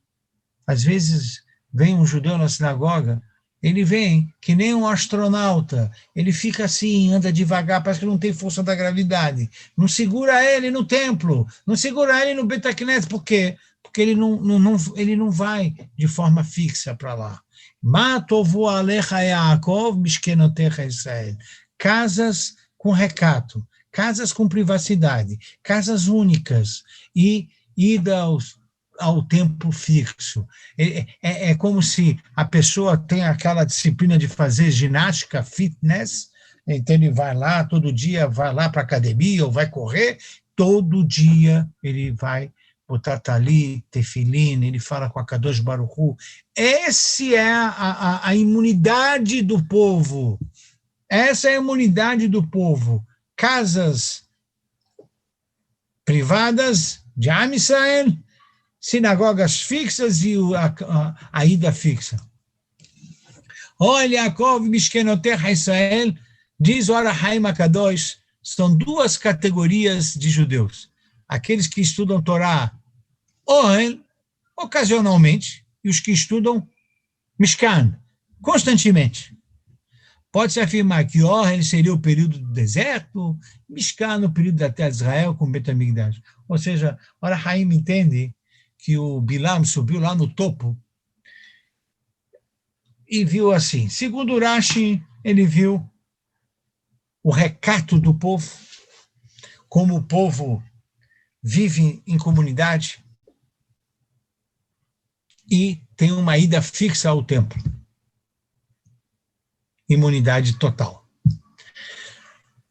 Às vezes vem um judeu na sinagoga, ele vem que nem um astronauta, ele fica assim, anda devagar, parece que não tem força da gravidade. Não segura ele no templo, não segura ele no Beit HaKnesset. Por quê? Porque ele não vai de forma fixa para lá. Ma tovu alecha Yaakov mishkenotecha Israel. Casas com recato, casas com privacidade, casas únicas e ida ao tempo fixo. É como se a pessoa tem aquela disciplina de fazer ginástica, fitness, então ele vai lá, todo dia vai lá para a academia ou vai correr, todo dia ele vai botar talit, tefilim, ele fala com a Kadosh Baruch Hu. Essa é a imunidade do povo. Essa é a imunidade do povo. Casas privadas de Am Israel, sinagogas fixas e a ida fixa. Olha, Yaakov Mishkenotecha Israel, diz o Arahaim HaKadosh, são duas categorias de judeus. Aqueles que estudam Torá ocasionalmente, e os que estudam Mishkan, constantemente. Pode-se afirmar que Ohel seria o período do deserto, Mishkan o período da terra de Israel com Beit HaMikdash. Ou seja, Arahaim entende que o Bilam subiu lá no topo e viu assim. Segundo Rashi, ele viu o recato do povo, como o povo vive em comunidade e tem uma ida fixa ao templo. Imunidade total.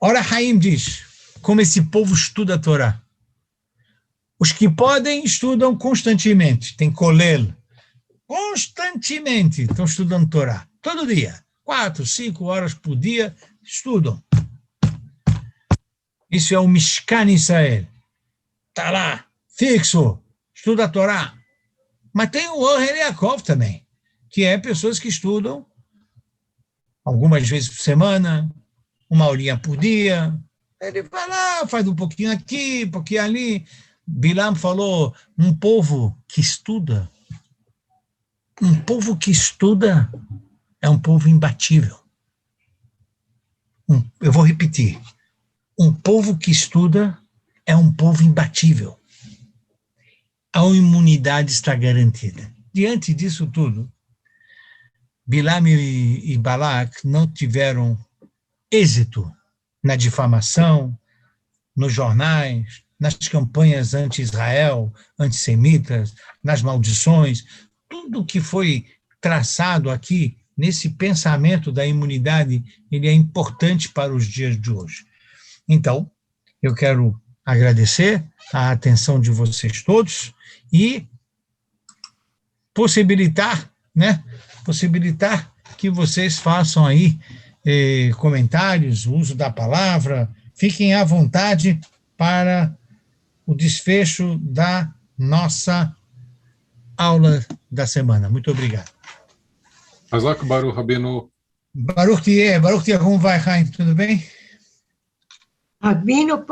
Ora, Haim diz, como esse povo estuda a Torá. Os que podem, estudam constantemente. Tem kolel. Constantemente estão estudando Torá. Todo dia. 4, 5 horas por dia estudam. Isso é o Mishkan Israel. Está lá, fixo, estuda a Torá. Mas tem o Ohel Yaakov também, que é pessoas que estudam algumas vezes por semana, uma horinha por dia. Ele vai lá, faz um pouquinho aqui, um pouquinho ali. Bilam falou, um povo que estuda é um povo imbatível. Eu vou repetir. Um povo que estuda é um povo imbatível. A imunidade está garantida. Diante disso tudo, Bilam e Balak não tiveram êxito na difamação, nos jornais, nas campanhas anti-Israel, antissemitas, nas maldições, tudo que foi traçado aqui nesse pensamento da imunidade, ele é importante para os dias de hoje. Então, eu quero agradecer a atenção de vocês todos e possibilitar, né, possibilitar que vocês façam aí comentários, uso da palavra, fiquem à vontade para o desfecho da nossa aula da semana. Muito obrigado. Hazak Baruch Rabino. Baruch Tier, como vai, Chaim? Tudo bem? Rabino,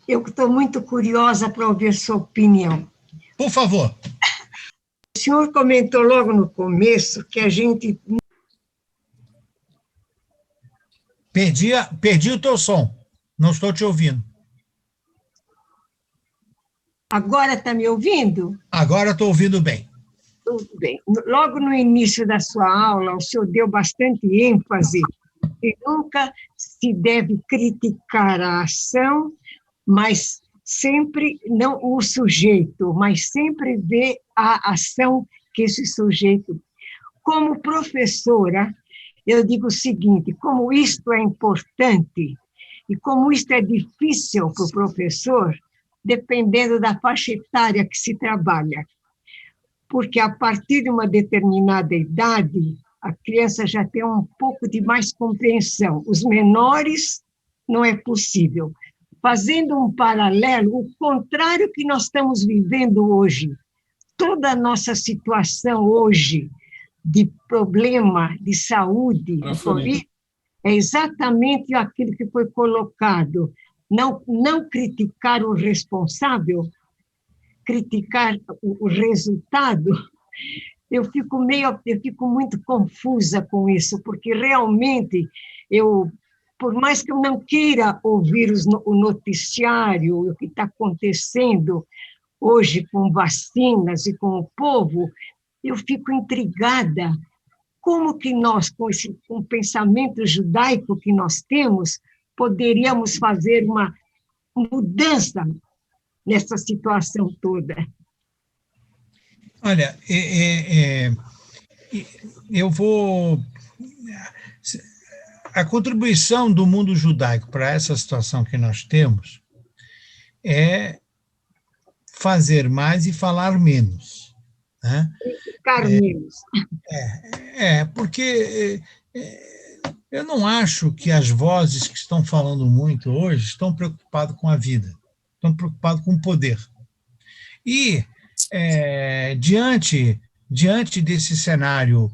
eu estou muito curiosa para ouvir sua opinião. Por favor. O senhor comentou logo no começo que a gente... Perdi o teu som. Não estou te ouvindo. Agora está me ouvindo? Agora estou ouvindo bem. Tudo bem. Logo no início da sua aula, o senhor deu bastante ênfase que nunca se deve criticar a ação, mas sempre, não o sujeito, mas sempre ver a ação que esse sujeito... Como professora, eu digo o seguinte, como isto é importante e como isto é difícil para o professor, dependendo da faixa etária que se trabalha. Porque a partir de uma determinada idade, a criança já tem um pouco de mais compreensão. Os menores, não é possível. Fazendo um paralelo, o contrário que nós estamos vivendo hoje, toda a nossa situação hoje de problema de saúde, de Covid, é exatamente aquilo que foi colocado. Não criticar o responsável, criticar o resultado. Eu fico muito confusa com isso, porque realmente por mais que eu não queira ouvir o noticiário, o que está acontecendo hoje com vacinas e com o povo, eu fico intrigada. Como que nós, com o pensamento judaico que nós temos, poderíamos fazer uma mudança nessa situação toda? Olha, eu vou... A contribuição do mundo judaico para essa situação que nós temos é fazer mais e falar menos, né? Ficar menos. Porque eu não acho que as vozes que estão falando muito hoje estão preocupadas com a vida, estão preocupadas com o poder. E, diante desse cenário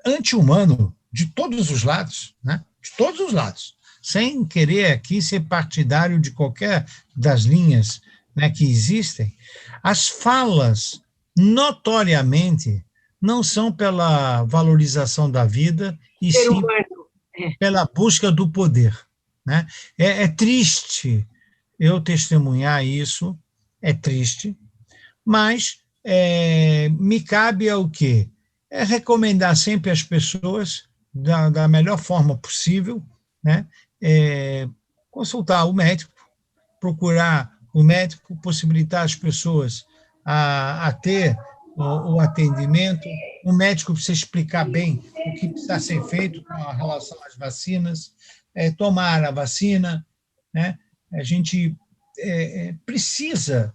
anti-humano, de todos os lados, né? De todos os lados, sem querer aqui ser partidário de qualquer das linhas, né, que existem, as falas, notoriamente, não são pela valorização da vida, e sim pela busca do poder, né? É triste eu testemunhar isso, é triste, mas me cabe o quê? É recomendar sempre às pessoas, da melhor forma possível, né? Consultar o médico, procurar o médico, possibilitar as pessoas a ter o atendimento. O médico precisa explicar bem o que precisa ser feito com relação às vacinas, tomar a vacina, né? A gente precisa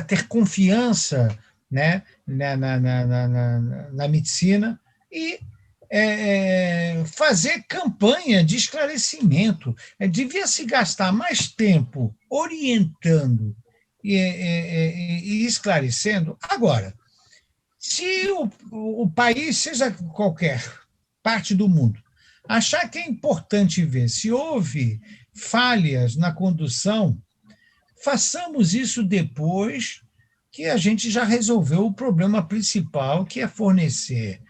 ter confiança, né, na medicina e fazer campanha de esclarecimento. Devia se gastar mais tempo orientando e esclarecendo. Agora, se o país, seja qualquer parte do mundo, achar que é importante ver se houve falhas na condução, façamos isso depois que a gente já resolveu o problema principal, que é fornecer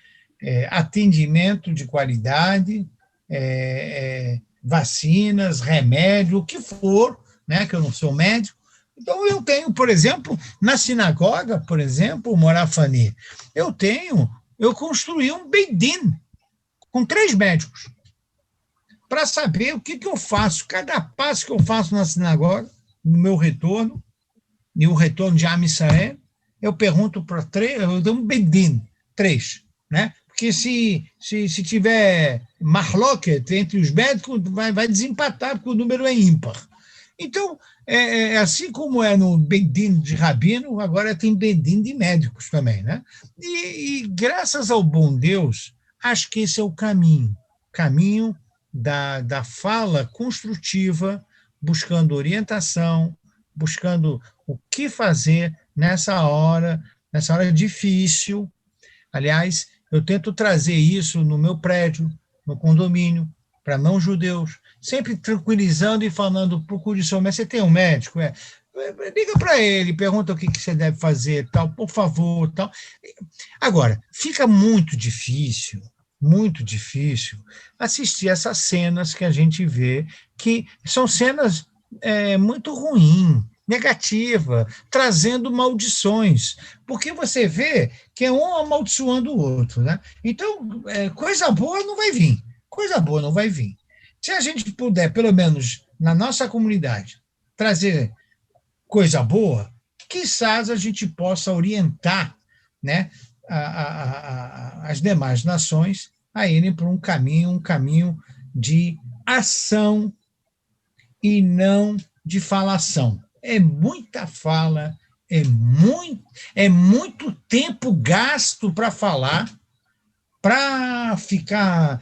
atendimento de qualidade, vacinas, remédio, o que for, né, que eu não sou médico. Então, eu tenho, por exemplo, na sinagoga, por exemplo, Morafani, eu construí um Beidin com 3 médicos, para saber o que eu faço. Cada passo que eu faço na sinagoga, no meu retorno, e o retorno de Am Israel, eu pergunto para três, eu dou um bedin, 3, né? Porque se tiver marloquet entre os médicos, vai desempatar, porque o número é ímpar. Então, assim como é no bedin de rabino, agora tem bedin de médicos também, né? E graças ao bom Deus, acho que esse é o caminho da fala construtiva, buscando orientação, buscando o que fazer nessa hora difícil. Aliás, eu tento trazer isso no meu prédio, no condomínio, para não-judeus, sempre tranquilizando e falando, procure o seu médico, você tem um médico? Liga para ele, pergunta o que você deve fazer, tal, por favor, tal. Agora, fica muito difícil assistir essas cenas que a gente vê, que são cenas muito ruins, negativa, trazendo maldições, porque você vê que é um amaldiçoando o outro, né? Então, coisa boa não vai vir. Se a gente puder, pelo menos na nossa comunidade, trazer coisa boa, quizás a gente possa orientar, né, as demais nações a irem por um caminho de ação e não de falação. É muita fala, é muito tempo gasto para falar, para ficar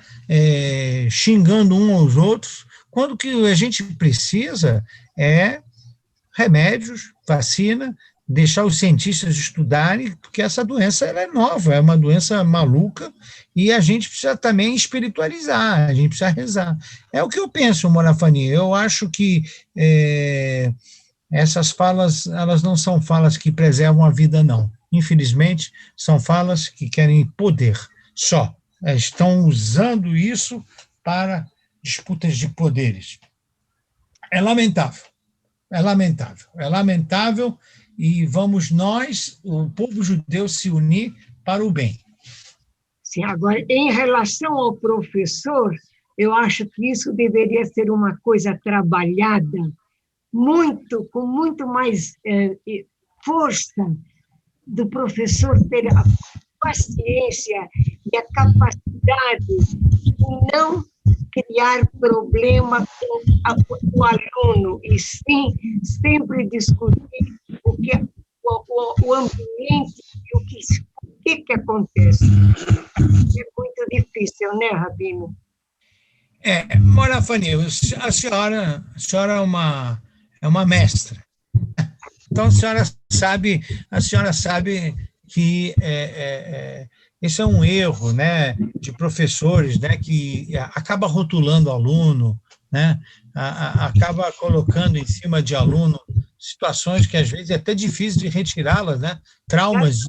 xingando uns aos outros, quando o que a gente precisa é remédios, vacina, deixar os cientistas estudarem, porque essa doença ela é nova, é uma doença maluca, e a gente precisa também espiritualizar, a gente precisa rezar. É o que eu penso, Monafani, eu acho que essas falas, elas não são falas que preservam a vida, não. Infelizmente, são falas que querem poder, só. Estão usando isso para disputas de poderes. É lamentável, e vamos nós, o povo judeu, se unir para o bem. Sim, agora, em relação ao professor, eu acho que isso deveria ser uma coisa trabalhada com muito mais força do professor ter a paciência e a capacidade de não criar problema com o aluno, e sim sempre discutir o ambiente e o que acontece. É muito difícil, né, Rabino? Monafani, a senhora é uma mestra. Então, a senhora sabe que esse é um erro, né, de professores, né, que acaba rotulando o aluno, né, acaba colocando em cima de aluno situações que, às vezes, é até difícil de retirá-las, né, traumas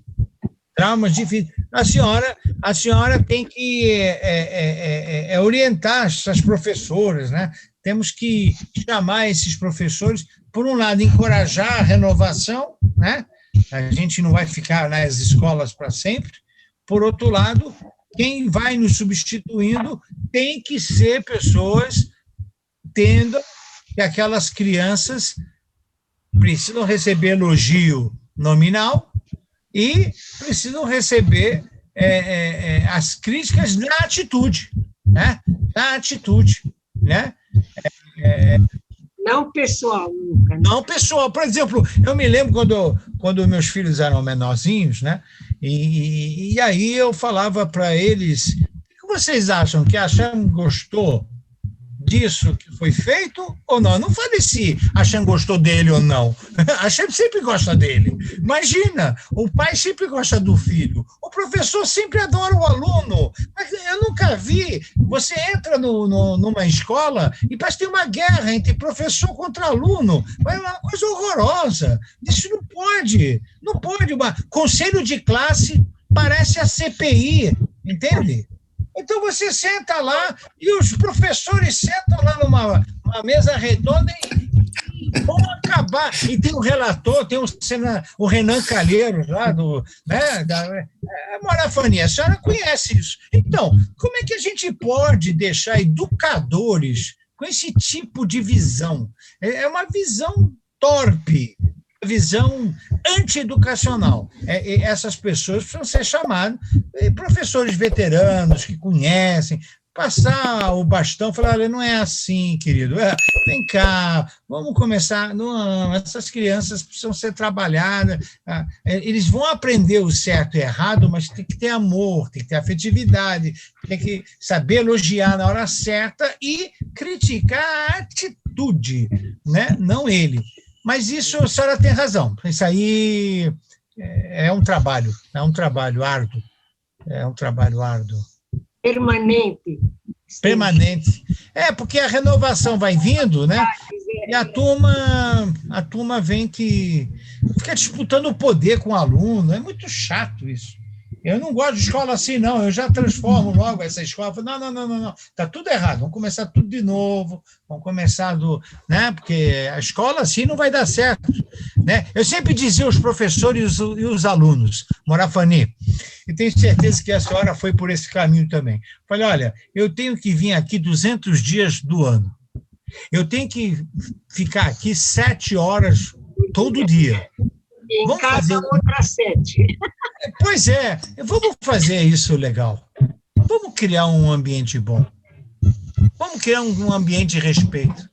difíceis. A senhora tem que orientar essas professoras, né? Temos que chamar esses professores, por um lado, encorajar a renovação, né? A gente não vai ficar nas escolas para sempre. Por outro lado, quem vai nos substituindo tem que ser pessoas tendo que aquelas crianças precisam receber elogio nominal e precisam receber as críticas na atitude, né? Não pessoal, nunca. Não pessoal. Por exemplo, eu me lembro quando meus filhos eram menorzinhos, né? E aí eu falava para eles: o que vocês acham? Que a Hashem gostou disso que foi feito ou não? Eu não falei se a Hashem gostou dele ou não. A Hashem sempre gosta dele. Imagina, o pai sempre gosta do filho. O professor sempre adora o aluno. Mas eu nunca vi. Você entra numa escola e parece que tem uma guerra entre professor contra aluno. É uma coisa horrorosa. Isso não pode. Não pode. Conselho de classe parece a CPI, entende? Então você senta lá e os professores sentam lá numa mesa redonda e vão acabar E tem o relator, tem o Renan Calheiros, lá Moara Fanny, a senhora conhece isso. Então, como é que a gente pode deixar educadores com esse tipo de visão? É uma visão torpe, visão antieducacional. Essas pessoas precisam ser chamadas professores veteranos que conhecem, passar o bastão e falar, olha, não é assim, querido, vem cá, vamos começar, não, essas crianças precisam ser trabalhadas, eles vão aprender o certo e errado, mas tem que ter amor, tem que ter afetividade, tem que saber elogiar na hora certa e criticar a atitude, né? Não ele. Mas isso, a senhora tem razão, isso aí é um trabalho árduo, Permanente. Permanente. Porque a renovação vai vindo, né? E a turma vem que fica disputando o poder com o aluno, é muito chato isso. Eu não gosto de escola assim, não, eu já transformo logo essa escola, não, está tudo errado, vamos começar tudo de novo, vamos começar né? Porque a escola assim não vai dar certo, né? Eu sempre dizia aos professores e os alunos, Moara Fanny, e tenho certeza que a senhora foi por esse caminho também. Falei, olha, eu tenho que vir aqui 200 dias do ano, eu tenho que ficar aqui 7 horas todo dia. Em casa, outras 7. Pois é, vamos fazer isso legal. Vamos criar um ambiente bom. Vamos criar um ambiente de respeito.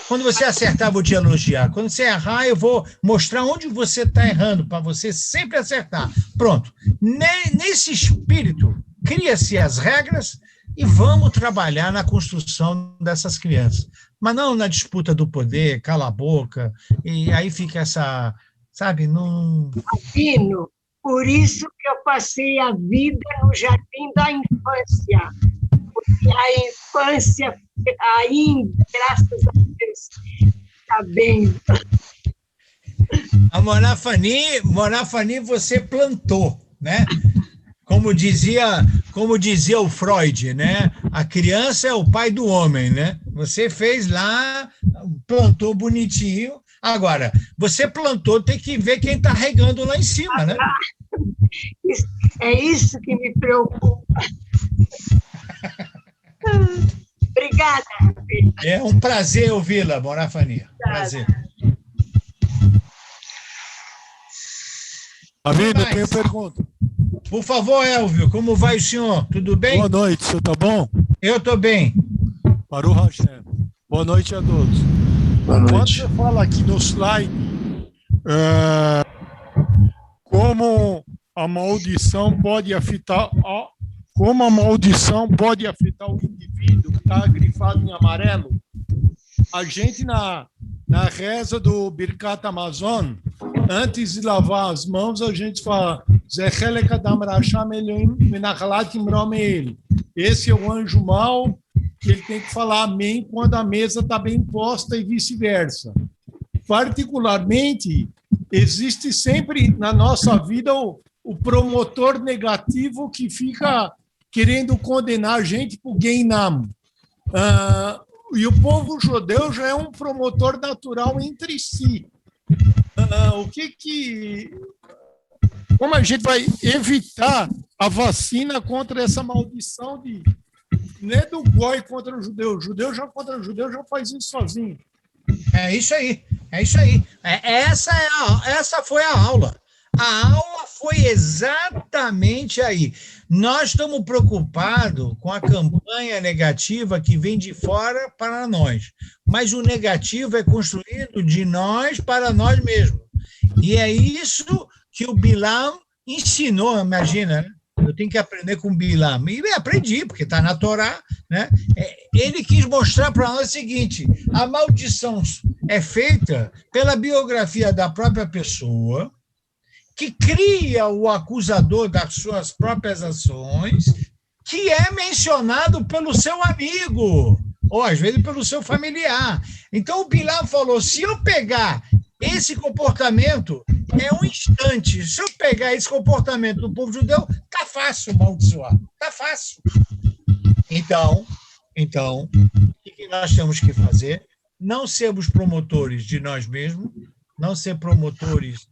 Quando você acertar, eu vou te elogiar. Quando você errar, eu vou mostrar onde você está errando, para você sempre acertar. Pronto. Nesse espírito, cria-se as regras e vamos trabalhar na construção dessas crianças. Mas não na disputa do poder, cala a boca, e aí fica essa, sabe, não... Albino, por isso que eu passei a vida no jardim da infância, porque a infância ainda, graças a Deus, está bem. A Moara Fanny, você plantou, né? Como dizia o Freud, né? A criança é o pai do homem, né? Você fez lá, plantou bonitinho. Agora, você plantou, tem que ver quem está regando lá em cima, né? É isso que me preocupa. Obrigada. É um prazer ouvi-la, Moara Fanny. Prazer. Amigo, eu tenho pergunta. Por favor, Elvio, como vai o senhor? Tudo bem? Boa noite, o senhor está bom? Eu estou bem. Baruch Hashem. Boa noite a todos. Boa noite. Quando você fala aqui no slide como a maldição pode afetar o indivíduo que está grifado em amarelo, a gente na reza do Birkat Amazon, antes de lavar as mãos, a gente fala esse é o anjo mau, ele tem que falar amém quando a mesa está bem posta e vice-versa. Particularmente, existe sempre na nossa vida o promotor negativo que fica querendo condenar a gente por Gueinam. E o povo judeu já é um promotor natural entre si. Como a gente vai evitar a vacina contra essa maldição não é do goi contra o judeu já contra o judeu já faz isso sozinho. É isso aí. Essa foi a aula. A aula foi exatamente aí. Nós estamos preocupados com a campanha negativa que vem de fora para nós, mas o negativo é construído de nós para nós mesmos. E é isso que o Bilam ensinou, imagina, né? Eu tenho que aprender com o Bilam. E aprendi, porque está na Torá, né? Ele quis mostrar para nós o seguinte: a maldição é feita pela biografia da própria pessoa, que cria o acusador das suas próprias ações, que é mencionado pelo seu amigo, ou às vezes pelo seu familiar. Então o Bilam falou: se eu pegar esse comportamento, é um instante. Se eu pegar esse comportamento do povo judeu, tá fácil amaldiçoar. Tá fácil. Então, o que nós temos que fazer? não sermos promotores de nós mesmos, não ser promotores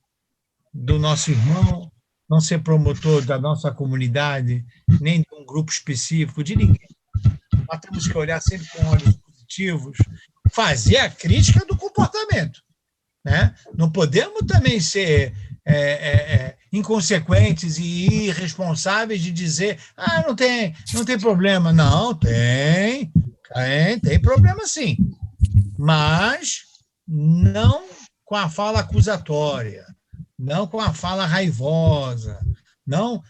do nosso irmão, não ser promotor da nossa comunidade, nem de um grupo específico, de ninguém. Nós temos que olhar sempre com olhos positivos, fazer a crítica do comportamento, né? Não podemos também ser inconsequentes e irresponsáveis de dizer não tem problema. Não, tem problema sim, mas não com a fala acusatória, não com a fala raivosa, não,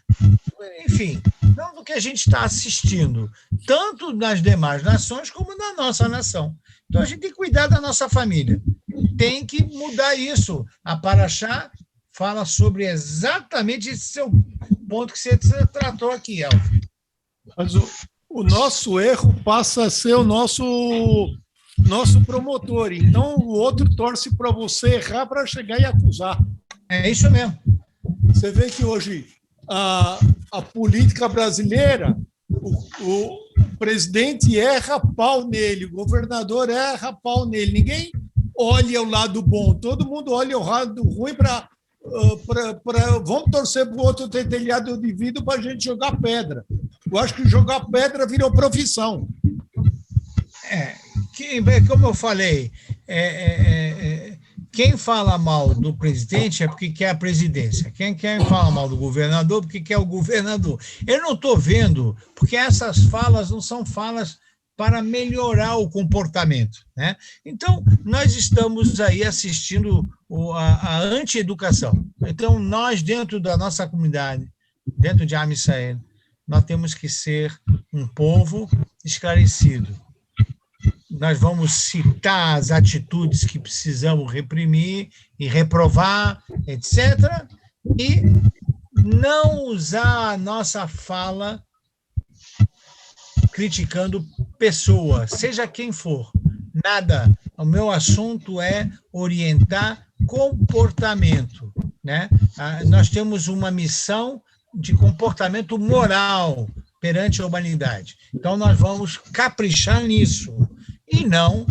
enfim, não do que a gente está assistindo, tanto nas demais nações como na nossa nação. Então, a gente tem que cuidar da nossa família. Tem que mudar isso. A Paraxá fala sobre exatamente esse seu ponto que você tratou aqui, Elvio. Mas o nosso erro passa a ser o nosso promotor. Então, o outro torce para você errar para chegar e acusar. É isso mesmo. Você vê que hoje a política brasileira, o presidente erra pau nele, o governador erra pau nele. Ninguém olha o lado bom, todo mundo olha o lado ruim para vamos torcer para o outro ter telhado de vidro para a gente jogar pedra. Eu acho que jogar pedra virou profissão. Como eu falei, quem fala mal do presidente é porque quer a presidência. Quem fala mal do governador porque quer o governador. Eu não estou vendo, porque essas falas não são falas para melhorar o comportamento, né? Então, nós estamos aí assistindo a anti-educação. Então, nós, dentro da nossa comunidade, dentro de Am Israel, nós temos que ser um povo esclarecido. Nós vamos citar as atitudes que precisamos reprimir e reprovar, etc., e não usar a nossa fala criticando pessoa, seja quem for. Nada. O meu assunto é orientar comportamento, né? Nós temos uma missão de comportamento moral perante a humanidade. Então, nós vamos caprichar nisso, e não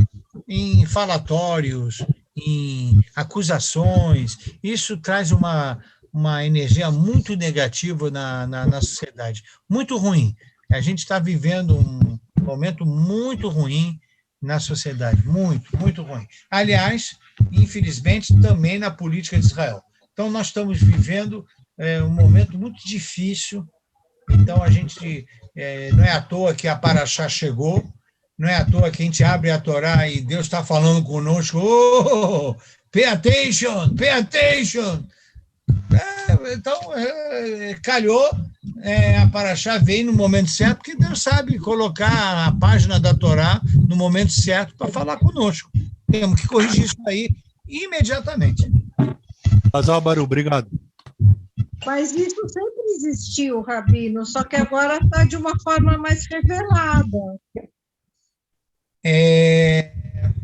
em falatórios, em acusações. Isso traz uma energia muito negativa na sociedade, muito ruim. A gente está vivendo um momento muito ruim na sociedade, muito, muito ruim. Aliás, infelizmente, também na política de Israel. Então, nós estamos vivendo um momento muito difícil. Então, a gente não é à toa que a Paraxá chegou, não é à toa que a gente abre a Torá e Deus está falando conosco, pay attention, pay attention. Então, calhou, a Paraxá veio no momento certo, porque Deus sabe colocar a página da Torá no momento certo para falar conosco. Temos que corrigir isso aí imediatamente. Azal Baru, obrigado. Mas isso sempre existiu, Rabino, só que agora está de uma forma mais revelada.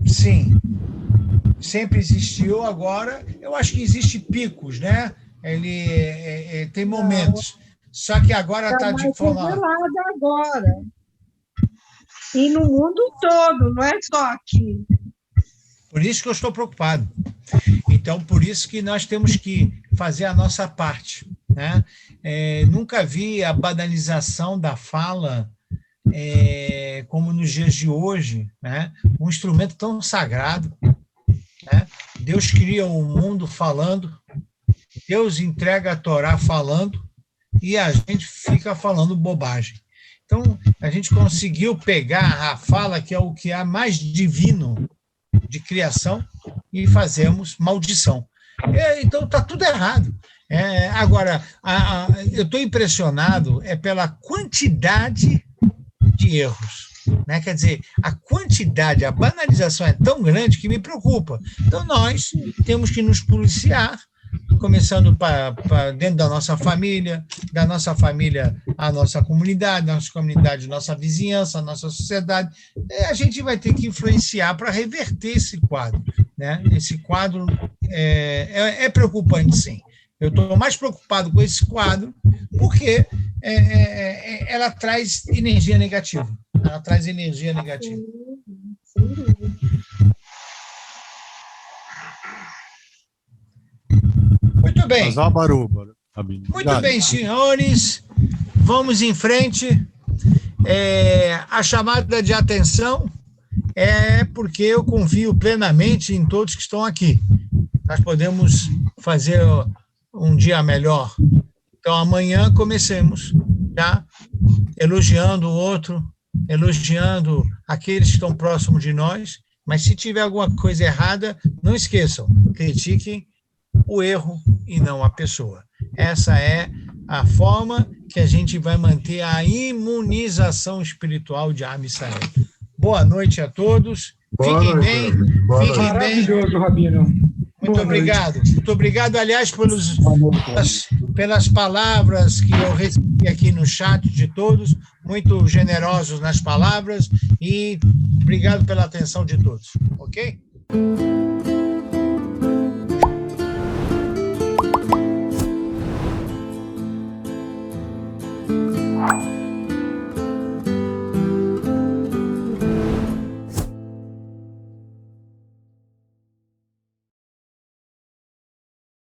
Sim, sempre existiu. Agora, eu acho que existe picos, né? Ele tem momentos. Só que agora está de forma revelada agora. E no mundo todo, não é só aqui. Por isso que eu estou preocupado. Então, por isso que nós temos que fazer a nossa parte, né? Nunca vi a banalização da fala como nos dias de hoje, né? Um instrumento tão sagrado, né? Deus cria o mundo falando, Deus entrega a Torá falando, e a gente fica falando bobagem. Então, a gente conseguiu pegar a fala, que é o que há mais divino de criação, e fazemos maldição. Então, está tudo errado. Agora, eu estou impressionado pela quantidade de erros, né? Quer dizer, a quantidade, a banalização é tão grande que me preocupa. Então, nós temos que nos policiar, começando dentro da nossa família a nossa comunidade, a nossa vizinhança, a nossa sociedade. A gente vai ter que influenciar para reverter esse quadro, né? Esse quadro é preocupante, sim. Eu estou mais preocupado com esse quadro porque ela traz energia negativa. Muito bem. Azar Baruch, Rabino. Muito Obrigado. bem, senhores. Vamos em frente. A chamada de atenção é porque eu confio plenamente em todos que estão aqui. Nós podemos fazer um dia melhor. Então, amanhã comecemos, tá? Elogiando o outro, elogiando aqueles que estão próximos de nós, mas se tiver alguma coisa errada, não esqueçam, critiquem o erro e não a pessoa. Essa é a forma que a gente vai manter a imunização espiritual de Am Israel. Boa noite a todos. Fiquem bem. Fiquem bem. Maravilhoso, Rabino. Muito obrigado. Muito obrigado, aliás, pelas palavras que eu recebi aqui no chat de todos, muito generosos nas palavras, e obrigado pela atenção de todos. Ok?